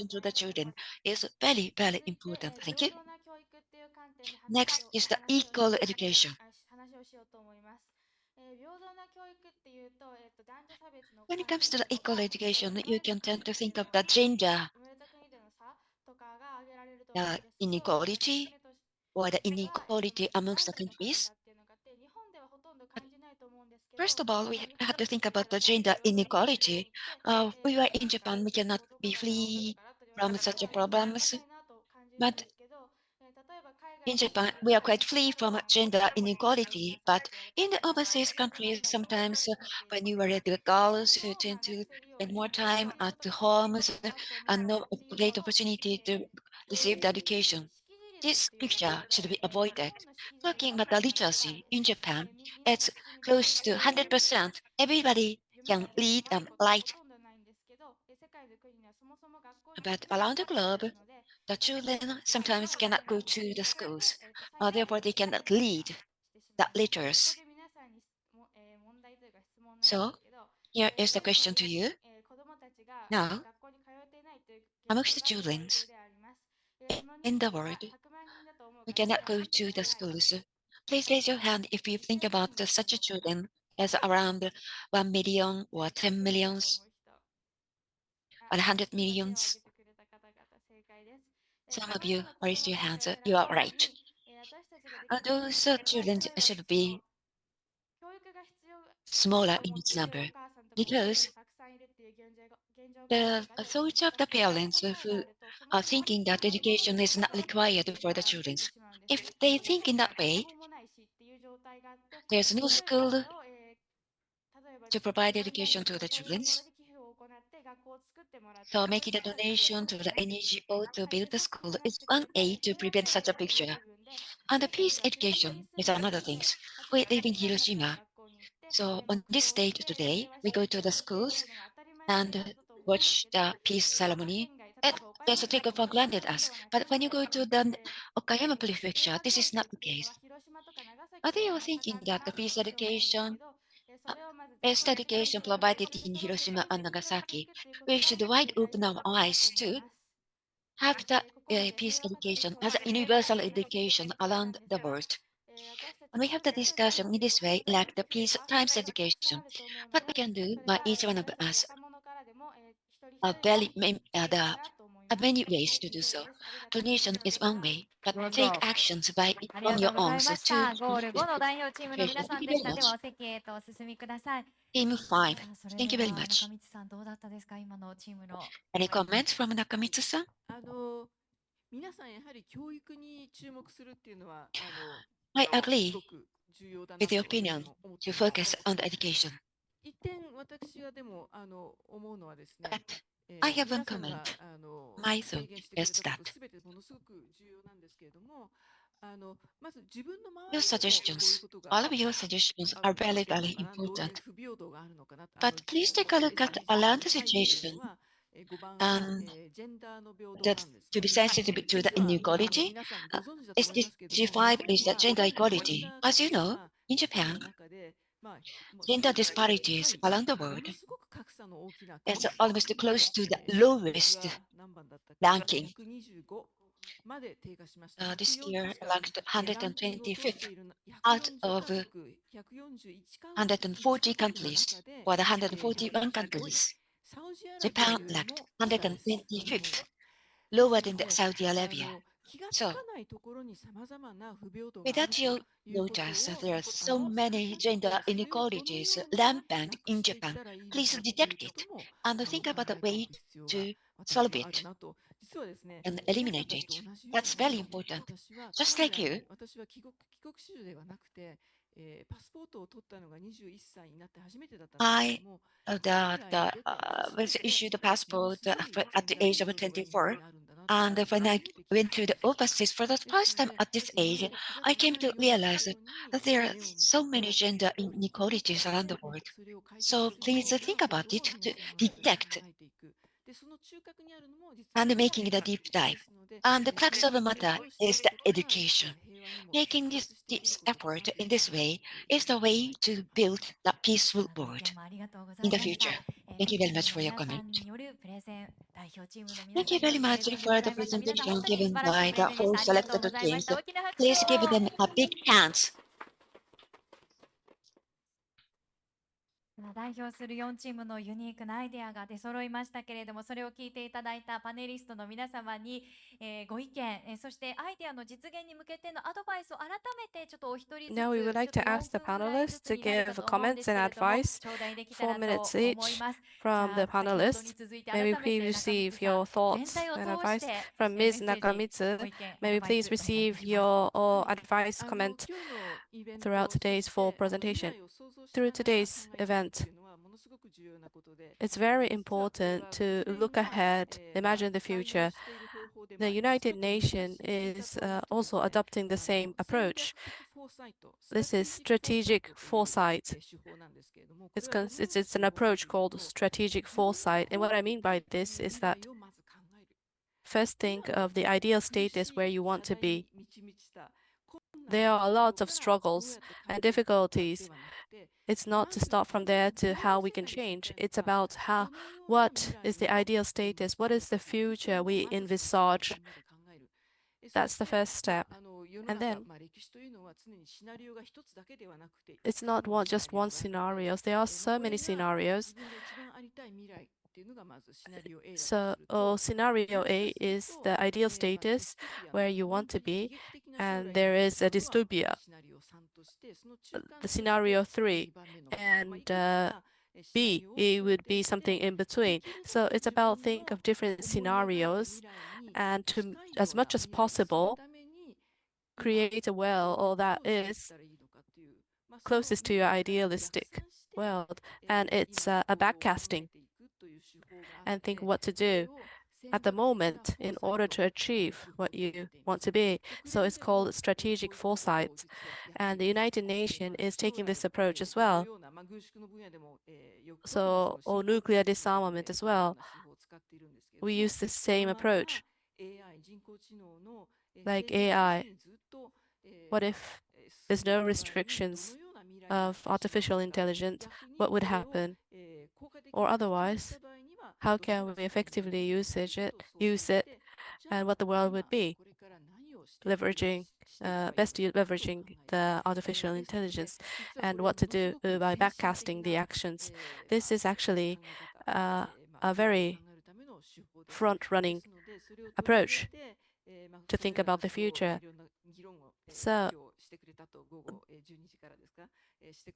education to the children is very, very important. Thank you. Next is the equal education. When it comes to the equal education, you can tend to think of the gender inequality or the inequality amongst the countries. First of all, we have to think about the gender inequality. We were in Japan, we cannot be free from such a problems. But in Japan, we are quite free from gender inequality. But in the overseas countries, sometimes when you are at the girls, you tend to spend more time at the homes and no great opportunity to receive the education. This picture should be avoided. Talking about the literacy in Japan, it's close to 100%. Everybody can read and write. But around the globe, the children sometimes cannot go to the schools. Therefore, they cannot read the letters. So, here is the question to you. Now, amongst the children in the world, we cannot go to the schools. Please raise your hand if you think about such a children as around 1 million or 10 millions or 100 millions. Some of you raised your hands. You are right. And those children should be smaller in its number because the thoughts of the parents who are thinking that education is not required for the children. If they think in that way, there's no school to provide education to the children. So making a donation to the NGO to build the school is one way to prevent such a picture. And the peace education is another thing. We live in Hiroshima. So on this day today, we go to the schools and watch the peace ceremony. And there's a take for granted us. But when you go to the Okayama Prefecture, this is not the case. Are they all thinking that the peace education, best education provided in Hiroshima and Nagasaki, we should wide open our eyes to have the peace education as a universal education around the world. And we have the discussion in this way, like the peace times education. What we can do by each one of us many ways to do so. Donation is one way, but take actions by ありが on と your うござい own ま so し to た。ゴール5の代表チームの皆さん Thank で you し very た。では much. お席へとお進みください。 Team 5. さあ、それ Thank で you very は much. 中道さんどうだったですか、今のチームの。 Any comments from Nakamitsu-san? 皆さんやはり教育に注目するっていうのはI す agree ごく重要だ with な the と私 opinion も思って to ます。 focus on the education. 一点私はでも思うのはですね、 But I have one 皆さん comment. が My 提 thought 言してくれ is たこと that すべてものすごく重要なんですけれども、まず自分の your 周りでもどういう suggestions, ことが all of your suggestions are 起こっ very, ているの very かな、どういう important. 不平等があるのかな、But please take a look at around the SDGs の背景という situation のは、5番は、 and ジェンダーの平等 that なんです to ね。 be sensitive to the 実はinequality. 皆さんご存知だと思いますけれども、日 SDG5 本 is the は gender ジェン equality. ダー格 As you 差 know, が in ある Japan, 中で、もう gender 世界でや disparities はり around the も world のすごく格差の大きな is 国、 almost close to the 私 lowest は何番だったっけ、 ranking. 125まで低下しました。 This 104 year 確か、 ランキングを取って ranked いる125th 140 out カ of 国、141カ140 国の countries 中で、 or the 141 125位、 countries. サウジアラビア Japan より ranked も下です、日本 125th, は。で lower す than の the で、Saudi Arabia. 気がつ So, かないところにさまざまな不平等がある without と you いうことを notice, there are so 探 many って gender それをどのよ inequalities うに rampant なく in していっ Japan. たらいいの Please かという detect こ it とも and 考 think about the えてい way く必要が to 私 solve はあ it るなと。実はですね、 and 皆さん eliminate たち it. と同じよう That's very に important. 私は Just 海 like 外 you, に私は帰国子女ではなくて、パスポートを取ったのが21歳になって初めてだったんですけ I ども、 that 海外に出て初め was て issued a もの passport すごい at ジェ the ンダー age 平 of 等が日本 24. にあるんだなという And ことを when I 初めて気づ went き to ま the した。 overseas for the です first の time で、 at this 今ま age, で気が I つか came な to いようなと realize ころに that there are 目を向け so many て、 gender 折り込み inequalities around the て world. それを解決 So する please ために think は about どう it 皆 to さんの中で detect 考えていく。で、その中核にあるのも実は and 教 making 育 the deep で dive. すので、 And the そ crux の of the 教 matter 育をしてい is く the ことが実 education. は平和にも Making 直 this, 結している this ことかな effort という in ふう this に way 気 is the づき way ま to した。 build the peaceful ご意 world 見もありがとうござ in い the ました。 future. 各 Thank you チ very ーム much の for your 皆さ comment. んによるプレゼン、代表チームの皆 Thank さ you んによ very るプレ much ゼンでご for ざ the いました。皆さん presentation 本当に素 given 晴らしい by プレ the ゼンでし four た。ありがとうご selected ざいまし teams. た。大きな拍手 Please give を。 them a big hand. 代表する4チームのユニークなアイデアが出揃いましたけれども、それを聞いていただいたパネリストの皆様に、ご意見、そしてアイデアの実現に向けてのアドバイスを改めてちょっとお一人ずつ、 Now we would like to ask the panelists to give comments and advice, 4 minutes each from the panelists. May we please receive your thoughts and advice from Ms. Nakamitsu. May we please receive your advice, comment throughout today's full presentation. Through today's event, it's very important to look ahead, imagine the future. The United Nations is also adopting the same approach. This is strategic foresight. It's an approach called strategic foresight. And what I mean by this is that first think of the ideal status where you want to be. There are a lot of struggles and difficulties. It's not to start from there to how we can change. It's about what is the ideal status? What is the future we envisage? That's the first step. And then it's not just one scenario. There are so many scenarios. So scenario A is the ideal status where you want to be, and there is a dystopia. The scenario 3 and B, it would be something in between. So it's about think of different scenarios and to, as much as possible, create a world that is closest to your idealistic world. And it's a backcasting and think what to do at the moment in order to achieve what you want to be. So it's called strategic foresight. And the United Nations is taking this approach as well. So, or nuclear disarmament as well. We use the same approach. Like AI. What if there's no restrictions of artificial intelligence? What would happen? Or otherwise, how can we effectively use it, and what the world would be? Leveraging the artificial intelligence and what to do by backcasting the actions. This is actually a very front-running approach to think about the future. So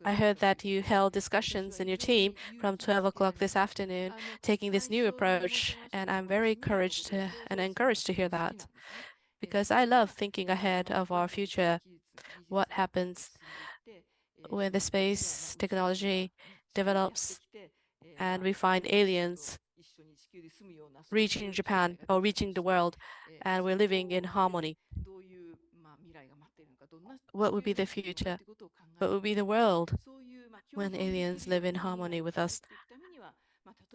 I heard that you held discussions in your team from 12 o'clock this afternoon, taking this new approach, and I'm very encouraged to hear that. Because I love thinking ahead of our future, what happens when the space technology develops and we find aliens reaching Japan or reaching the world, and we're living in harmony. What would be the future? What would be the world when aliens live in harmony with us?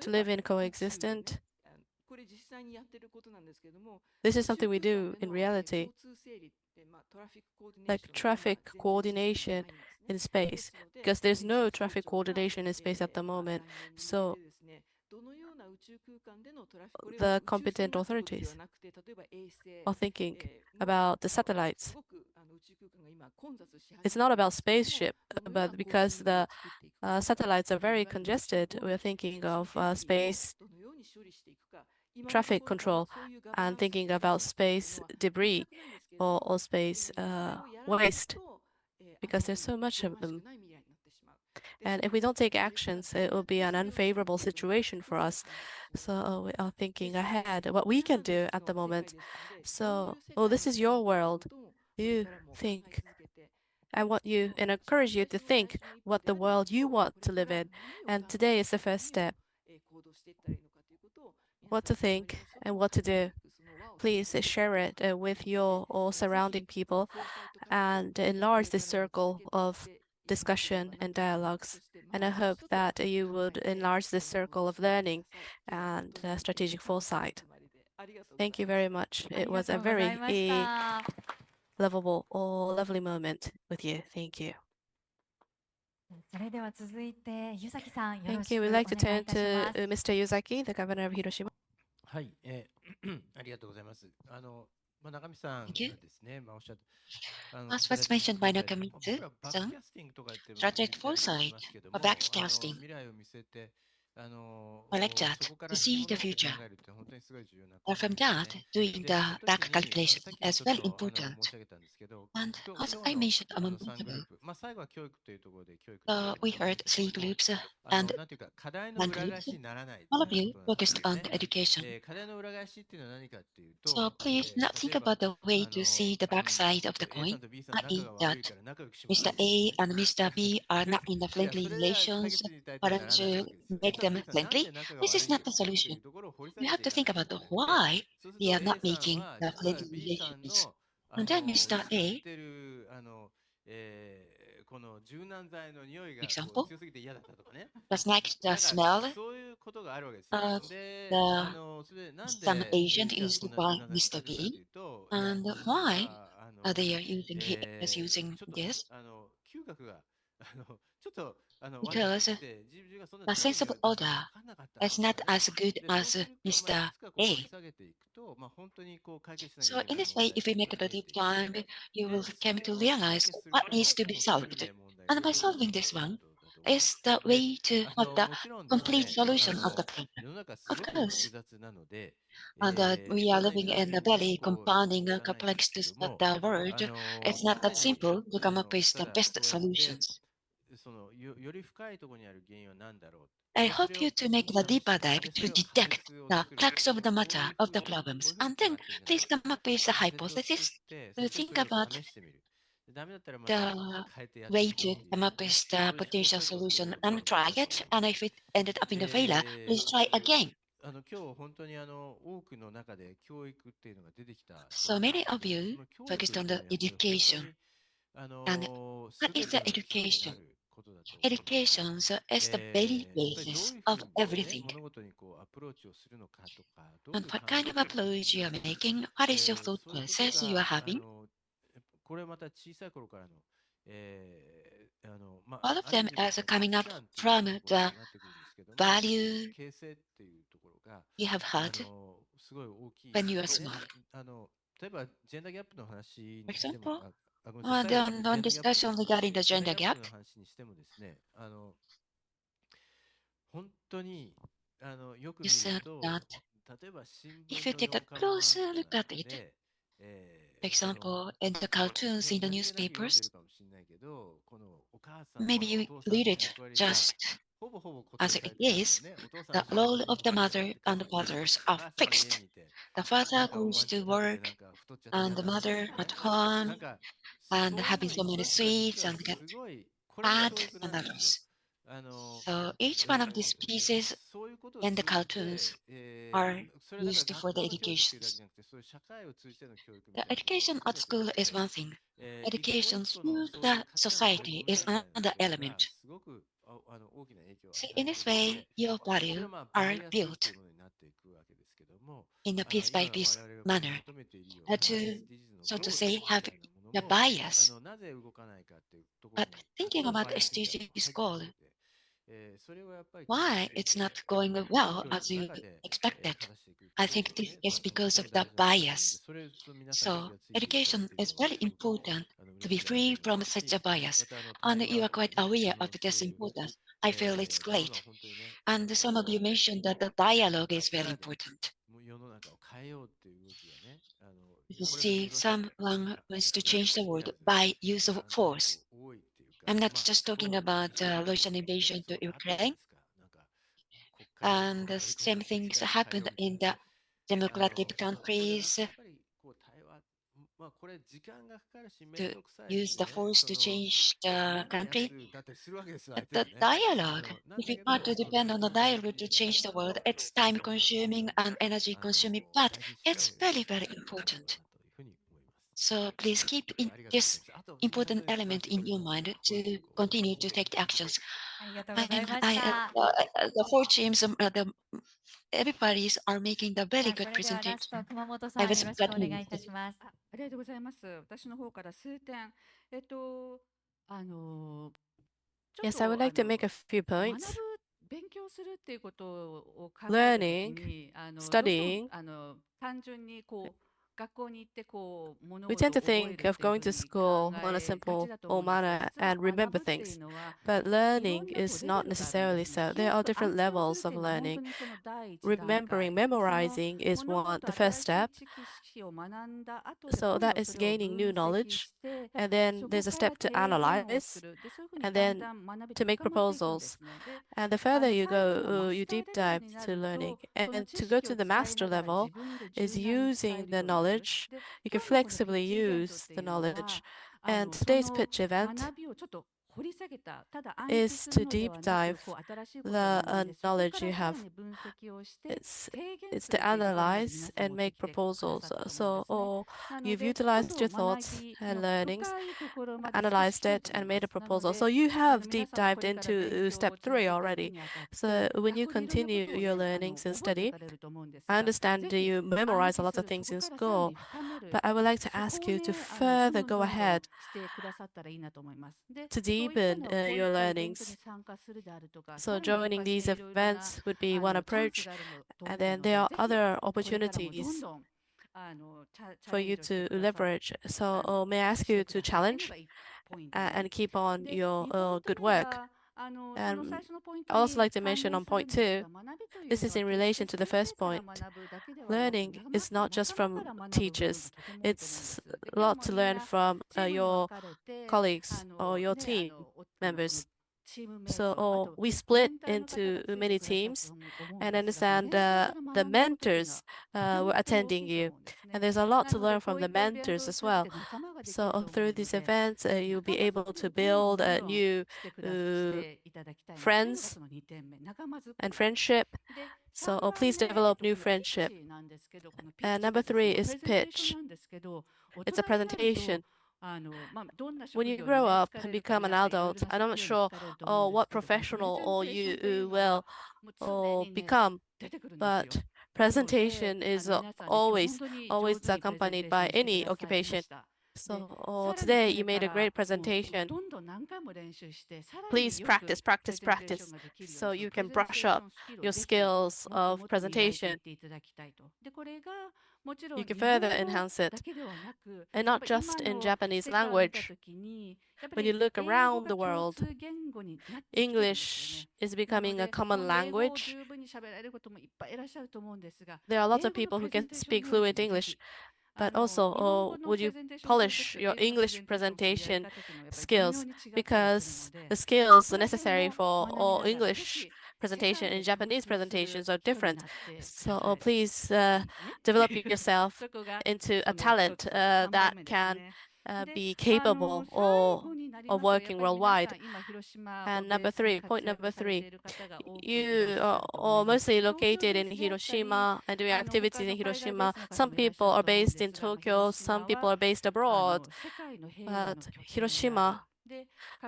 To live in coexistent. This is something we do in reality, like traffic coordination in space, because there's no traffic coordination in space at the moment. So the competent authorities are thinking about the satellites. It's not about spaceship, but because the satellites are very congested, we're thinking of space traffic control and thinking about space debris or space waste, because there's so much of them. And if we don't take actions, it will be an unfavorable situation for us. So we are thinking ahead what we can do at the moment. So, this is your world. You think. I want you and encourage you to think what the world you want to live in. And today is the first step. What to think and what to do. Please share it with your all surrounding people and enlarge this circle of discussion and dialogues. And I hope that you would enlarge this circle of learning and strategic foresight. Thank you very much. It was a very lovely moment with you. Thank you. それでは続いてYUZAKIさん、よろ Thank し you. くお We'd 願い like い to た turn します。 to Mr. Yuzaki, the governor of Hiroshima. はい、ありがとうございます。Thank you. As was mentioned by Nakamitsu-san, strategic foresight or backcasting. I like that, to see the future. And from that, doing the back calculation is very important. And as I mentioned a moment ago, we heard three groups and one group. All of you focused on the education. So please not think about the way to see the backside of the coin, i.e. that Mr. A and Mr. B are not in the friendly relations, but to make them friendly. This is not the solution. You have to think about why they are not making the friendly relations. And then Mr. A, example, does like the smell of some agent used by Mr. B, and why they are using this? Because the sense of order is not as good as Mr. A. So in this way, if we make a deep dive, you will come to realize what needs to be solved. And by solving this one is the way to have the complete solution of the problem. Of course, and we are living in a very compounding and complex the world. It's not that simple to come up with the best solutions. I hope you to make the deeper dive to detect the crux of the matter of the problems, and then please come up with a hypothesis to think about the way to come up with the potential solution and try it. And if it ended up in the failure, please try again. So many of you focused on the education. And what is the education? Education is the very basis of everything. And what kind of approach you are making? What is your thought process you are having? All of them is coming up from the value you have had when you are small. For example, the discussion regarding the gender gap. You said that if you take a closer look at it, for example, in the cartoons in the newspapers, maybe you read it just as it is. The role of the mother and the fathers are fixed. The father goes to work and the mother at home and having so many sweets and get fat and others. So each one of these pieces in the cartoons are used for the educations. The education at school is one thing. Education through the society is another element. So in this way, your value are built in a piece by piece manner to, so to say, have the bias. But thinking about SDGs goal, why it's not going well as you expected? I think this is because of the bias. So education is very important to be free from such a bias. And you are quite aware of this importance. I feel it's great. And some of you mentioned that the dialogue is very important. You see, someone wants to change the world by use of force. I'm not just talking about Russian invasion to Ukraine. And the same things happened in the democratic countries to use the force to change the country. But the dialogue, if we want to depend on the dialogue to change the world, it's time consuming and energy consuming, but it's very, very important. So please keep this important element in your mind to continue to take the actions. The four teams, everybody's are making the very good presentation. I was glad to meet you. ありがとうございます。私の方から数点、あのちょっ Yes, I would と like to make a few 学 points. ぶ勉強するっていうことを考えたとき Learning, にどうしても studying, 単純にこう We tend to think of going to school on a simple or manner and remember things, but learning is not necessarily so. There are different levels of learning. Remembering, memorizing is the first step. So that is gaining new knowledge. And then there's a step to analyze, and then to make proposals. And the further you go, you deep dive to learning. And to go to the master level is using the knowledge. You can flexibly use the knowledge. And today's pitch event is to deep dive the knowledge you have. It's to analyze and make proposals. So you've utilized your thoughts and learnings, analyzed it, and made a proposal. So you have deep dived into step 3 already. So when you continue your learnings and study, I understand you memorize a lot of things in school, but I would like to ask you to further go ahead to deepen your learnings. So joining these events would be one approach, and then there are other opportunities for you to leverage. So may I ask you to challenge and keep on your good work? And I also like to mention on point 2, this is in relation to the first point. Learning is not just from teachers. It's a lot to learn from your colleagues or your team members. So we split into many teams and understand the mentors were attending you. And there's a lot to learn from the mentors as well. So through these events, you'll be able to build new friends and friendship. So please develop new friendship. Number 3 is pitch. It's a presentation. When you grow up and become an adult, I'm not sure what professional or you will become, but presentation is always accompanied by any occupation. So today you made a great presentation. Please practice, practice, practice, so you can brush up your skills of presentation. You can further enhance it, and not just in Japanese language. When you look around the world, English is becoming a common language. There are lots of people who can speak fluent English, but also would you polish your English presentation skills, because the skills necessary for all English presentation and Japanese presentations are different. So please develop yourself into a talent that can be capable of working worldwide. And point number 3, you are mostly located in Hiroshima and doing activities in Hiroshima. Some people are based in Tokyo, some people are based abroad, but Hiroshima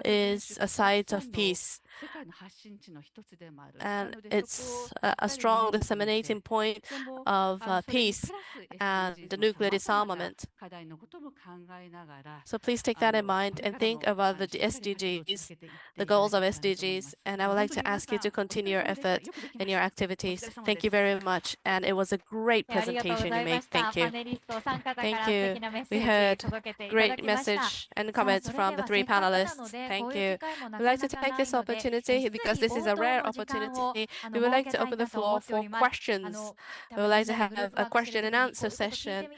is a site of peace, and it's a strong disseminating point of peace and the nuclear disarmament. So please take that in mind and think about the SDGs, the goals of SDGs, and I would like to ask you to continue your effort in your activities. Thank you very much, and it was a great presentation you made. Thank you. Thank you. We heard great message and comments from the 3 panelists. Thank you. We'd like to take this opportunity, because this is a rare opportunity, we would like to open the floor for questions. We would like to have a question and answer session.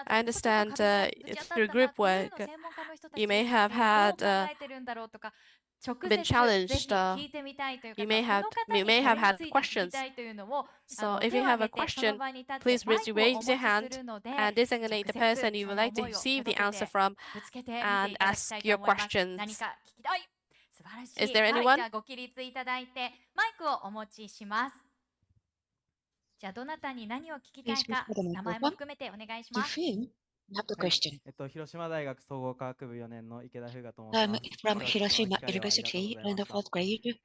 I understand through group work, you may have had been challenged. You may have had questions. So if you have a question, please raise your hand and designate the person you would like to receive the answer from and ask your questions. Is there anyone? じゃあご起立いただいてマイクをお持ちします。じゃあどなたに何を聞きたいか、名前も含めてお願いします。広島大学総合科学部4年の池田風雅と申しI'm ます。from Hiroshima University in the 4th grade.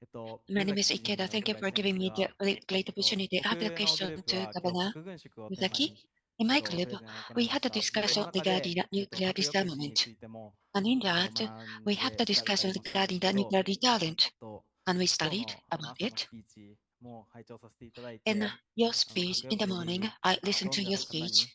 My name is Ikeda. Thank you for giving me the great opportunity. I have a question to Governor YUZAKI. In my group, we had a discussion regarding nuclear disarmament. And in that, we had the discussion regarding the nuclear deterrent. And we studied about it. In your speech in the morning, I listened to your speech.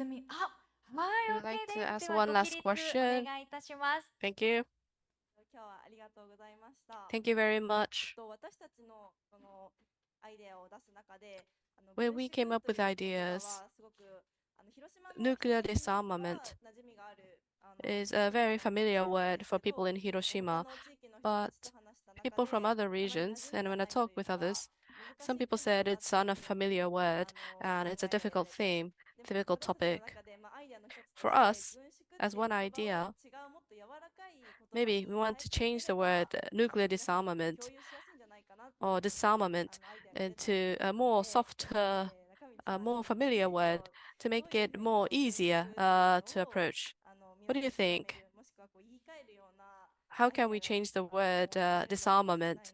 Izumi、はい、We would like OK to です。 ask では、 one ご起 last 立お question. 願いいたします。 Thank you. 今日はありがとうございました。 Thank you very much. 私たちのこのアイデアを出す中で、 When we came up with ideas, すごく広島の nuclear disarmament 馴染みがある is a very familiar word for people in Hiroshima, but people from other regions, and when I talk with others, some people said it's an unfamiliar word and it's a difficult theme, difficult topic. For us, as one idea, maybe we want to change the word nuclear disarmament or disarmament into a more softer, a more familiar word to make it more easier to approach. What do you think? How can we change the word disarmament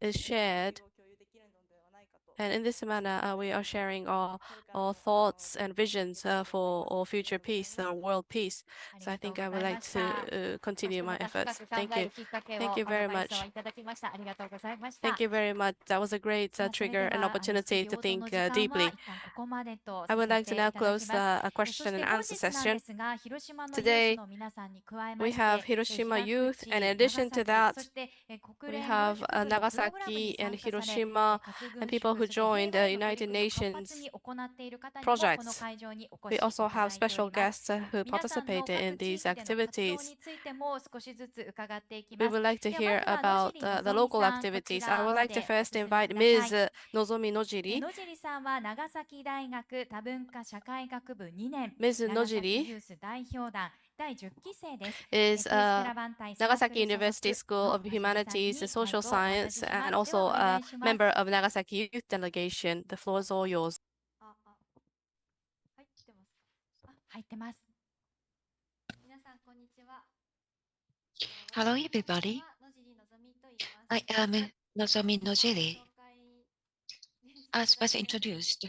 is shared. And in this manner, we are sharing our thoughts and visions for future peace, world peace. So I think I would like to continue my efforts. Thank you. Thank you very much. Thank you very much. That was a great trigger and opportunity to think deeply. I would like to now close the question and answer session. Today, we have Hiroshima youth, and in addition to that, we have Nagasaki and Hiroshima and people who join the United Nations projects. We also have special guests who participated in these activities. We would like to hear about the local activities. I would like to first invite Ms. Nozomi Nojiri. Ms. Nojiri is Nagasaki University School of Humanities and Social Science and also a member of Nagasaki Youth Delegation. The floor is all yours. Hello, everybody. I am Nozomi Nojiri. As was introduced,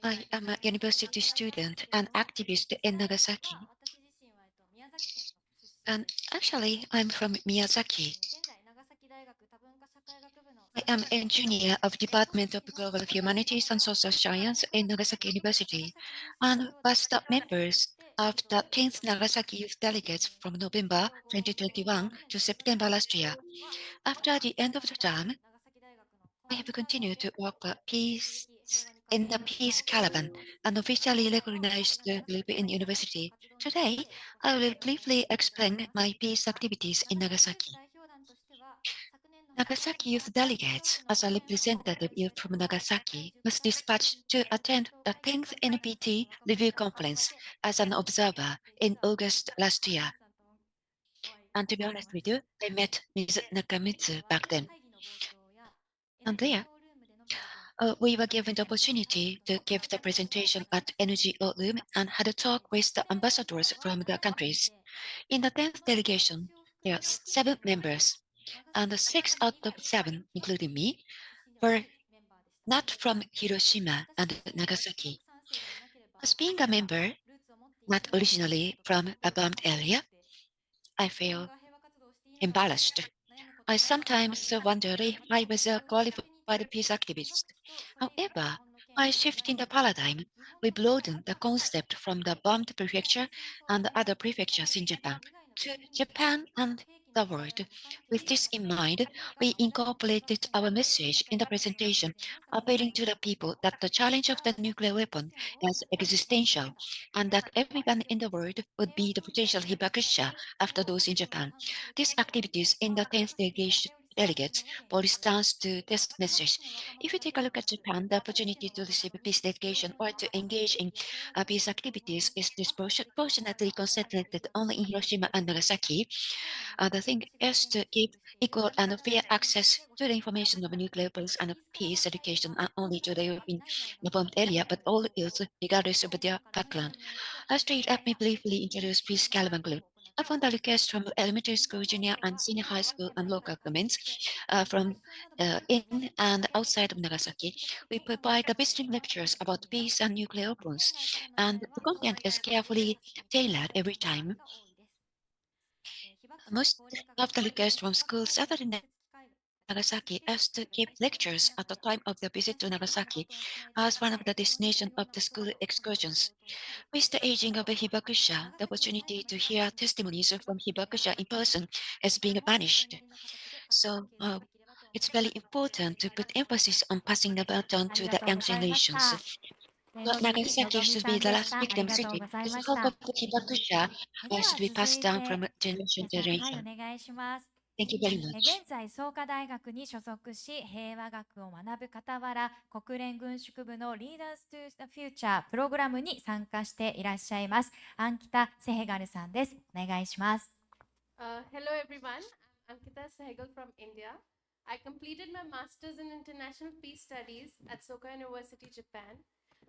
I am a university student and activist in Nagasaki. And actually, I'm from Miyazaki. I am engineer of Department of Global Humanities and Social Science in Nagasaki University and was the members of the 10th Nagasaki Youth Delegates from November 2021 to September last year. After the end of the term, I have continued to work for peace in the Peace Caravan, an officially recognized group in university. Today, I will briefly explain my peace activities in Nagasaki. Nagasaki youth delegates, as a representative youth from Nagasaki, was dispatched to attend the 10th NPT review conference as an observer in August last year. And to be honest with you, I met Ms. NAKAMITSU back then. And there, we were given the opportunity to give the presentation at NGO room and had a talk with the ambassadors from the countries. In the 10th delegation, there are 7 members, and 6 out of 7, including me, were not from Hiroshima and Nagasaki. As being a member, not originally from a bombed area, I feel embarrassed. I sometimes wonder if I was a qualified peace activist. However, by shifting the paradigm, we broadened the concept from the bombed prefecture and other prefectures in Japan to Japan and the world. With this in mind, we incorporated our message in the presentation, appealing to the people that the challenge of the nuclear weapon is existential and that everyone in the world would be the potential hibakusha after those in Japan. These activities in the 10th delegates corresponds to this message. If you take a look at Japan, the opportunity to receive a peace delegation or to engage in peace activities is disproportionately concentrated only in Hiroshima and Nagasaki. The thing is to give equal and fair access to the information of nuclear weapons and peace education not only to the European bombed area, but all youth, regardless of their background. Lastly, let me briefly introduce Peace Caravan Group. Upon the request from elementary school, junior and senior high school and local governments from in and outside of Nagasaki, we provide the visiting lectures about peace and nuclear weapons, and the content is carefully tailored every time. Most of the requests from schools other than Nagasaki is to give lectures at the time of the visit to Nagasaki as one of the destinations of the school excursions. With the aging of a hibakusha, the opportunity to hear testimonies from hibakusha in person is being vanished. So it's very important to put emphasis on passing the baton to the young generations. Nagasaki should be the last victim city. The hope of the hibakusha should be passed down from generation to generation. Thank you very much. 現在創価大学に所属し平和学を学ぶ傍ら国連軍縮部の Leaders to the Future プログラムに参加していらっしゃいますアンキタ・セヘガルさんです。お願いします。Hello everyone, I'm Ankita Sehgal from India. I completed my master's in international peace studies at Soka University, Japan.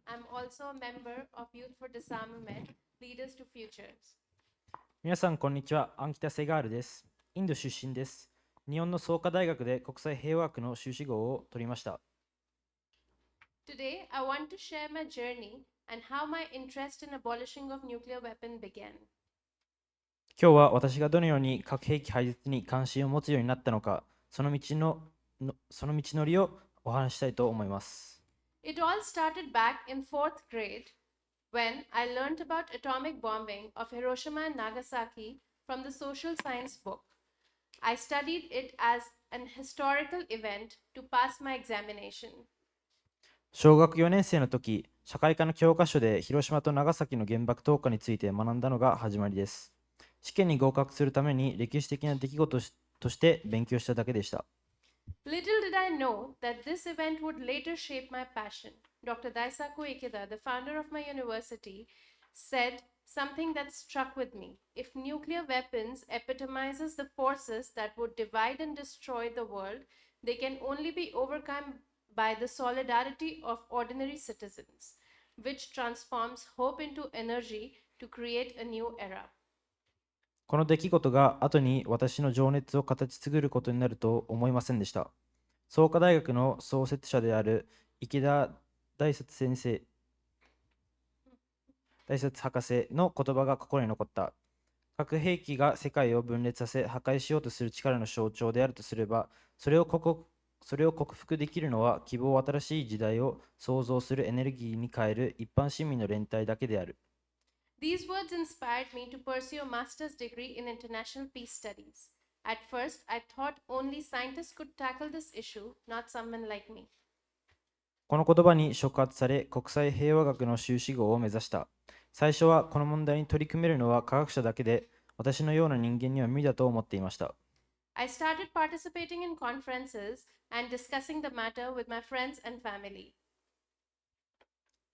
I'm also a member of Youth for Disarmament, Leaders to Futures. 皆さんこんにちは、アンキタ・セガールです。インド出身です。日本の創価大学で国際平和学の修士号を取りました。Today, I want to share my journey and how my interest in abolishing of nuclear weapon began. 今日は私がどのように核兵器廃絶に関心を持つようになったのか、その道のりをお話ししたいと思います。It all started back in 4th grade when I learned about atomic bombing of Hiroshima and Nagasaki from the social science book. I studied it as an historical event to pass my examination. 小学4年生の時、社会科の教科書で広島と長崎の原爆投下について学んだのが始まりです。試験に合格するために歴史的な出来事として勉強しただけでした。Little did I know that this event would later shape my passion. Dr. Daisaku Ikeda, the founder of my university, said something that struck with me. If nuclear weapons epitomizes the forces that would divide and destroy the world, they can only be overcome by the solidarity of ordinary citizens, which transforms hope into energy to create a new era. この出来事が後に私の情熱を形作ることになると思いませんでした。創価大学の創設者である池田大拙博士の言葉が心に残った。核兵器が世界を分裂させ破壊しようとする力の象徴であるとすれば、それを克服できるのは希望を新しい時代を創造するエネルギーに変える一般市民の連帯だけである。These words inspired me to pursue a master's degree in international peace studies. At first, I thought only scientists could tackle this issue, not someone like me. この言葉に触発され、国際平和学の修士号を目指した。最初はこの問題に取り組めるのは科学者だけで、私のような人間には無理だと思っていました。I started participating in conferences and discussing the matter with my friends and family.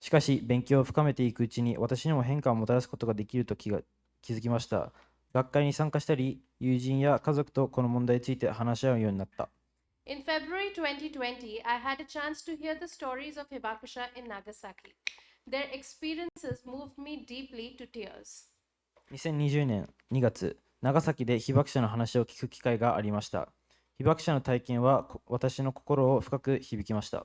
しかし、勉強を深めていくうちに私にも変化をもたらすことができると気づきました。学会に参加したり、友人や家族とこの問題について話し合うようになった。In February 2020, I had a chance to hear the stories of Hibakusha in Nagasaki. Their experiences moved me deeply to tears. 2020年2月、長崎で被爆者の話を聞く機会がありました。被爆者の体験は私の心を深く響きました。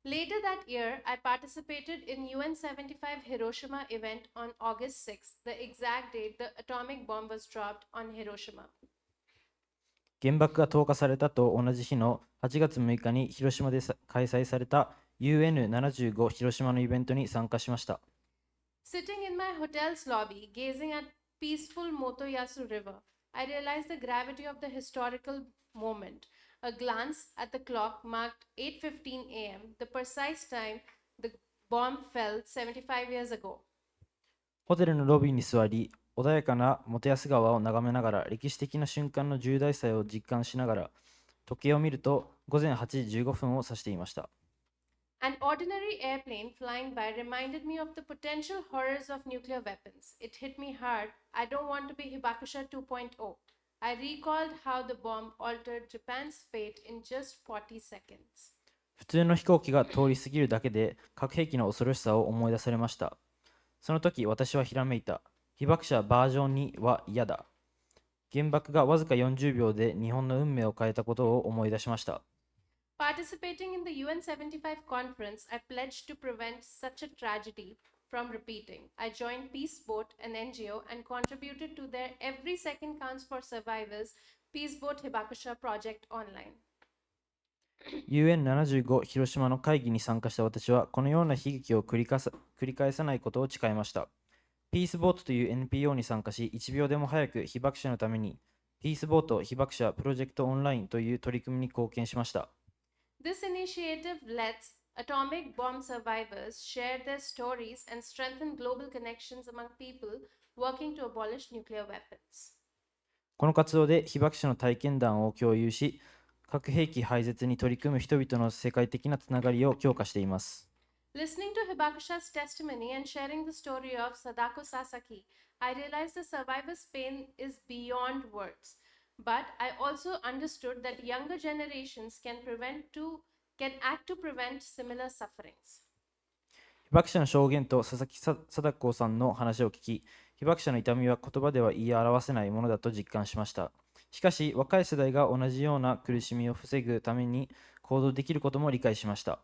Later that year, I participated in UN75 Hiroshima event on August 6th, the exact date the atomic bomb was dropped on Hiroshima. 原爆が投下されたと同じ日の8月6日に広島で開催された UN75 広島のイベントに参加しました。Sitting in my hotel's lobby, gazing at peaceful Motoyasu River, I realized the gravity of the historical moment. A glance at the clock marked 8:15 a.m., the precise time the bomb fell 75 years ago. ホテルのロビーに座り、穏やかな元安川を眺めながら歴史的な瞬間の重大さを実感しながら、時計を見ると午前8時15分を指していました。An ordinary airplane flying by reminded me of the potential horrors of nuclear weapons. It hit me hard. I don't want to be Hibakusha 2.0. I recalled how the bomb altered Japan's fate in just 40 seconds. 普通の飛行機が通り過ぎるだけで核兵器の恐ろしさを思い出されました。その時私はひらめいた。被爆者バージョン2は嫌だ。原爆がわずか40秒で日本の運命を変えたことを思い出しました。Participating in the UN75 conference, I pledged to prevent such a tragedy from repeating. I joined Peace Boat, an NGO, and contributed to their Every Second Counts for Survivors Peace Boat Hibakusha project online. UN75 広島の会議に参加した私はこのような悲劇を繰り返さないことを誓いました。ピースボートという NPO に参加し、1秒でも早く被爆者のためにピースボート被爆者プロジェクトオンラインという取り組みに貢献しました。This initiative lets atomic bomb survivors share their stories and strengthen global connections among people working to abolish nuclear weapons. この活動で被爆者の体験談を共有し、核兵器廃絶に取り組む人々の世界的なつながりを強化しています。Listening to Hibakusha's testimony and sharing the story of Sadako Sasaki, I realized the survivor's pain is beyond words. But I also understood that younger generations can act to prevent similar sufferings. 被爆者の証言と佐々木貞子さんの話を聞き、被爆者の痛みは言葉では言い表せないものだと実感しました。しかし、若い世代が同じような苦しみを防ぐために行動できることも理解しました。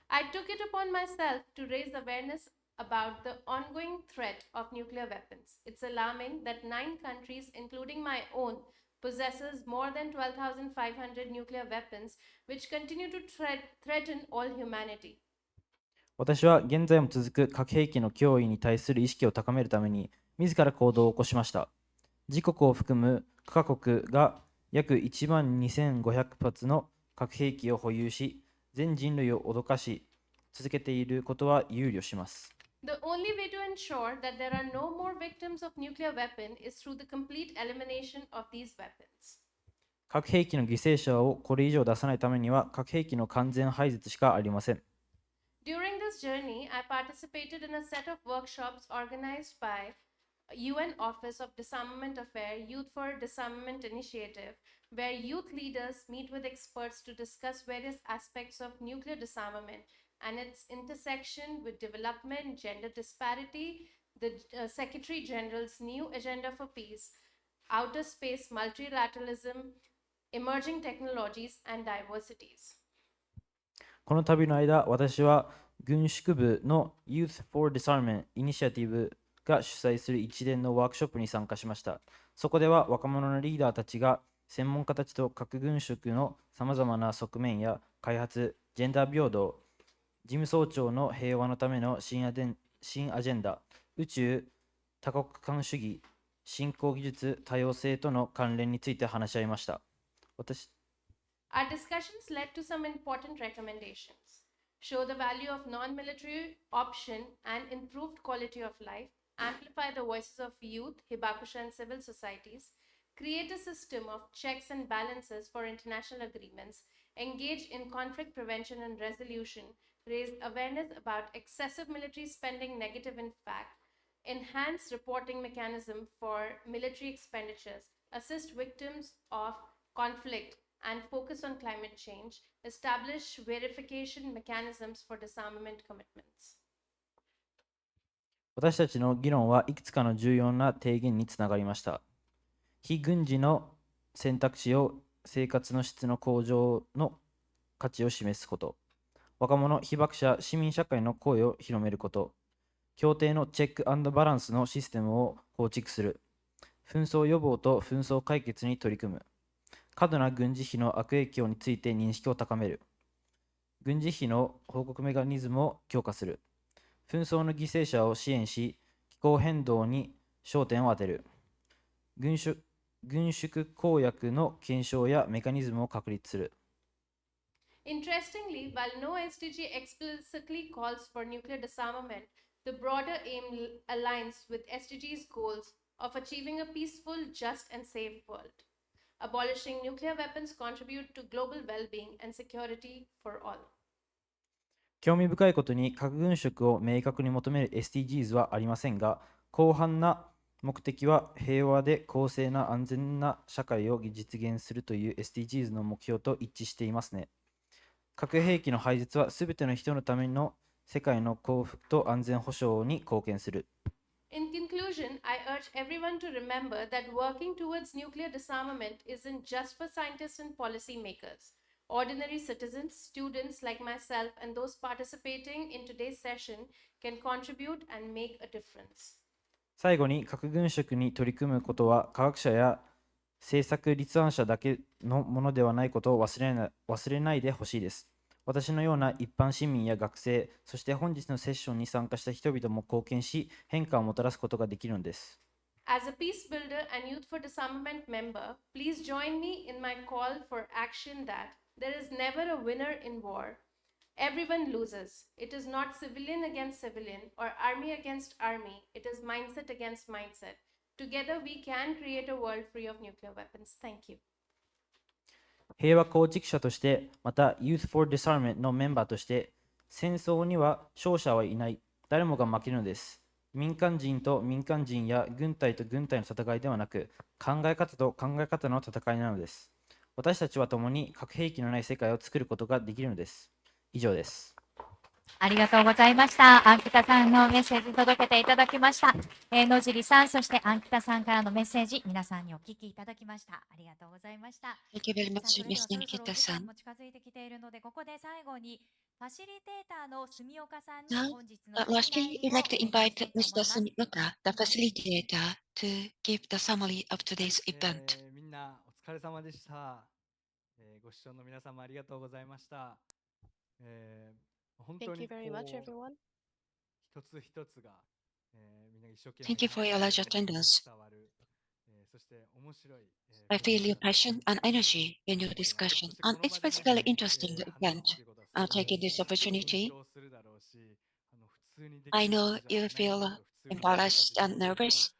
I took it upon myself to raise awareness about the ongoing threat of nuclear weapons. It's alarming that 9 countries, including my own, possesses more than 12,500 nuclear weapons, which continue to threaten all humanity. 私は現在も続く核兵器の脅威に対する意識を高めるために自ら行動を起こしました。自国を含む各カ国が約12,500発の核兵器を保有し、全人類を脅かし続けていることは憂慮します。The only way to ensure that there are no more victims of nuclear weapon is through the complete elimination of these weapons. 核兵器の犠牲者をこれ以上出さないためには、核兵器の完全廃絶しかありません。During this journey, I participated in a set of workshops organized by UN Office of Disarmament Affairs Youth for Disarmament Initiative, where youth leaders meet with experts to discuss various aspects of nuclear disarmament and its intersection with development, gender disparity, the Secretary General's new agenda for peace, outer space multilateralism, emerging technologies, and diversities. この旅の間、私は軍縮部の Youth for Disarmament Initiative が主催する一連のワークショップに参加しました。そこでは若者のリーダーたちが専門家たちと核軍縮のさまざまな側面や開発、ジェンダー平等、事務総長の平和のための新アジェンダ、宇宙、多国間主義、新興技術、多様性との関連について話し合いました。Our discussions led to some important recommendations. Show the value of non-military option and improved quality of life, amplify the voices of youth, hibakusha, and civil societies, create a system of checks and balances for international agreements, engage in conflict prevention and resolution, raise awareness about excessive military spending negative impact, enhance reporting mechanism for military expenditures, assist victims of conflict, and focus on climate change, establish verification mechanisms for disarmament commitments. 私たちの議論はいくつかの重要な提言につながりました。非軍事の選択肢を生活の質の向上の価値を示すこと、若者、被爆者、市民社会の声を広めること、協定のチェック&バランスのシステムを構築する、紛争予防と紛争解決に取り組む、過度な軍事費の悪影響について認識を高める、軍事費の報告メカニズムを強化する、紛争の犠牲者を支援し、気候変動に焦点を当てる、軍縮公約の検証やメカニズムを確立する。Interestingly, while no SDG explicitly calls for nuclear disarmament, the broader aim aligns with SDG's goals of achieving a peaceful, just, and safe world. Abolishing nuclear weapons contribute to global well-being and security for all. 興味深いことに核軍縮を明確に求める SDGs はありませんが、広範な目的は平和で公正な安全な社会を実現するという SDGs の目標と一致していますね。核兵器の廃絶はすべての人のための世界の幸福と安全保障に貢献する。In conclusion, I urge everyone to remember that working towards nuclear disarmament isn't just for scientists and policymakers. Ordinary citizens, students like myself, and those participating in today's session can contribute and make a difference. 最後に核軍縮に取り組むことは科学者や政策立案者だけのものではないことを忘れないでほしいです。私のような一般市民や学生、そして本日のセッションに参加した人々も貢献し、変化をもたらすことができるのです。As a peace builder and Youth for Disarmament member, please join me in my call for action that there is never a winner in war. Everyone loses. It is not civilian against civilian or army against army. It is mindset against mindset. Together we can create a world free of nuclear weapons. Thank you. 平和構築者として、また Youth for Disarmament のメンバーとして、戦争には勝者はいない、誰もが負けるのです。民間人と民間人や軍隊と軍隊の戦いではなく、考え方と考え方の戦いなのです。私たちは共に核兵器のない世界を作ることができるのです。以上です。ありがとうございました。アンキタさんのメッセージ届けていただきました。野尻さん、そしてアンキタさんからのメッセージ、皆さんにお聞きいただきました。ありがとうございました。Thank you very much, Ms. Nikita-san. も近づいてきているので、ここで最後にファシリテーターの住岡さんに本日の Lastly, we'd like to invite Mr. Sumioka, the facilitator, to give the summary of today's event. みんなお疲れ様でした。ご視聴の皆様ありがとうございました。本当にこう一つ一つがみんな一生懸命 Thank you for your large attendance. I feel your passion and energy in your discussion, and it's particularly interesting event. Taking this opportunity, I know you feel embarrassed and nervous.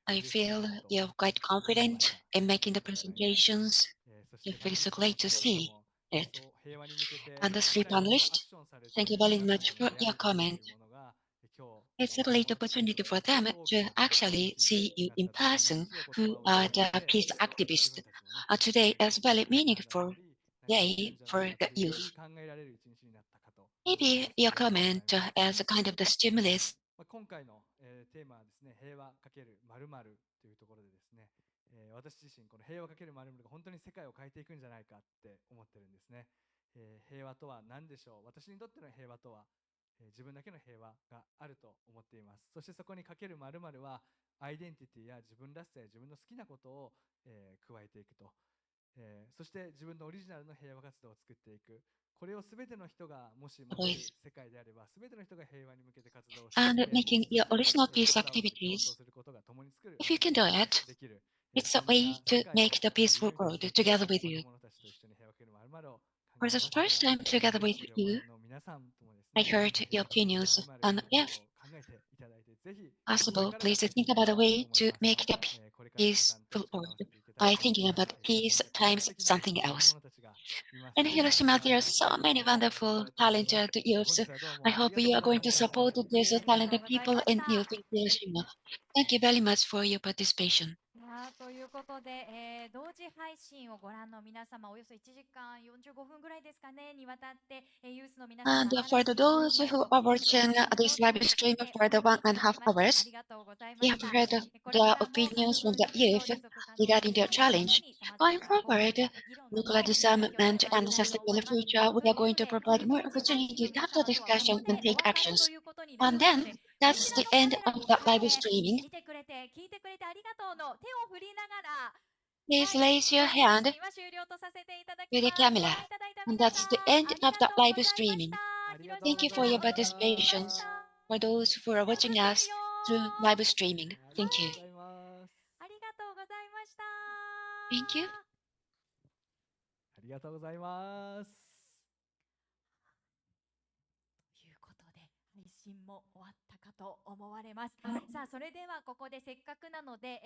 I feel you're quite confident in making the presentations. It feels so great to see it. And the three panelists, thank you very much for your comment. It's a great opportunity for them to actually see you in person, who are the peace activists. Today is very meaningful day for the youth. Maybe your comment as a kind of the stimulus. 今回の、テーマはですね、平和×〇〇というところでですね、私自身この平和×〇〇が本当に世界を変えていくんじゃないかって思ってるんですね。平和とは何でしょう。私にとっての平和とは、自分だけの平和があると思っています。そしてそこにかける〇〇はアイデンティティや自分らしさや自分の好きなことを、加えていくと、そして自分のオリジナルの平和活動を作っていく。これをすべての人がもし持てる世界であれば、すべての人が平和に向けて活動していって、 And making your original peace activities, if you can do it, it's a way to make the peaceful world together with you. For the first time together with you, I heard your opinions, and if possible, please think about a way to make the peaceful world by thinking about peace times something else. In Hiroshima, there are so many wonderful, talented youths. I hope you are going to support these talented people in youth in Hiroshima. Thank you very much for your participation. ということで、同時配信をご覧の皆様、およそ1時間45分ぐらいですかね、にわたって、ユースの皆様 And for those who are watching this live stream for the 1.5 hours, you have heard the opinions from the youth regarding their challenge. Going forward, nuclear disarmament and sustainable future, we are going to provide more opportunities to have the discussion and take actions. And then, that's the end of the live streaming. 見てくれて、聞いてくれてありがとうの手を振りながら、 Please raise your handは終了とさせていただき to ま the す。 camera. And that's the end of the live streaming. Thank you for your participation. For those who are watching us through live streaming, thank you. ありがとうございました。 Thank you. ありがとうございます。ということで配信も終わったかと思われます。さあ、それではここでせっかくなので、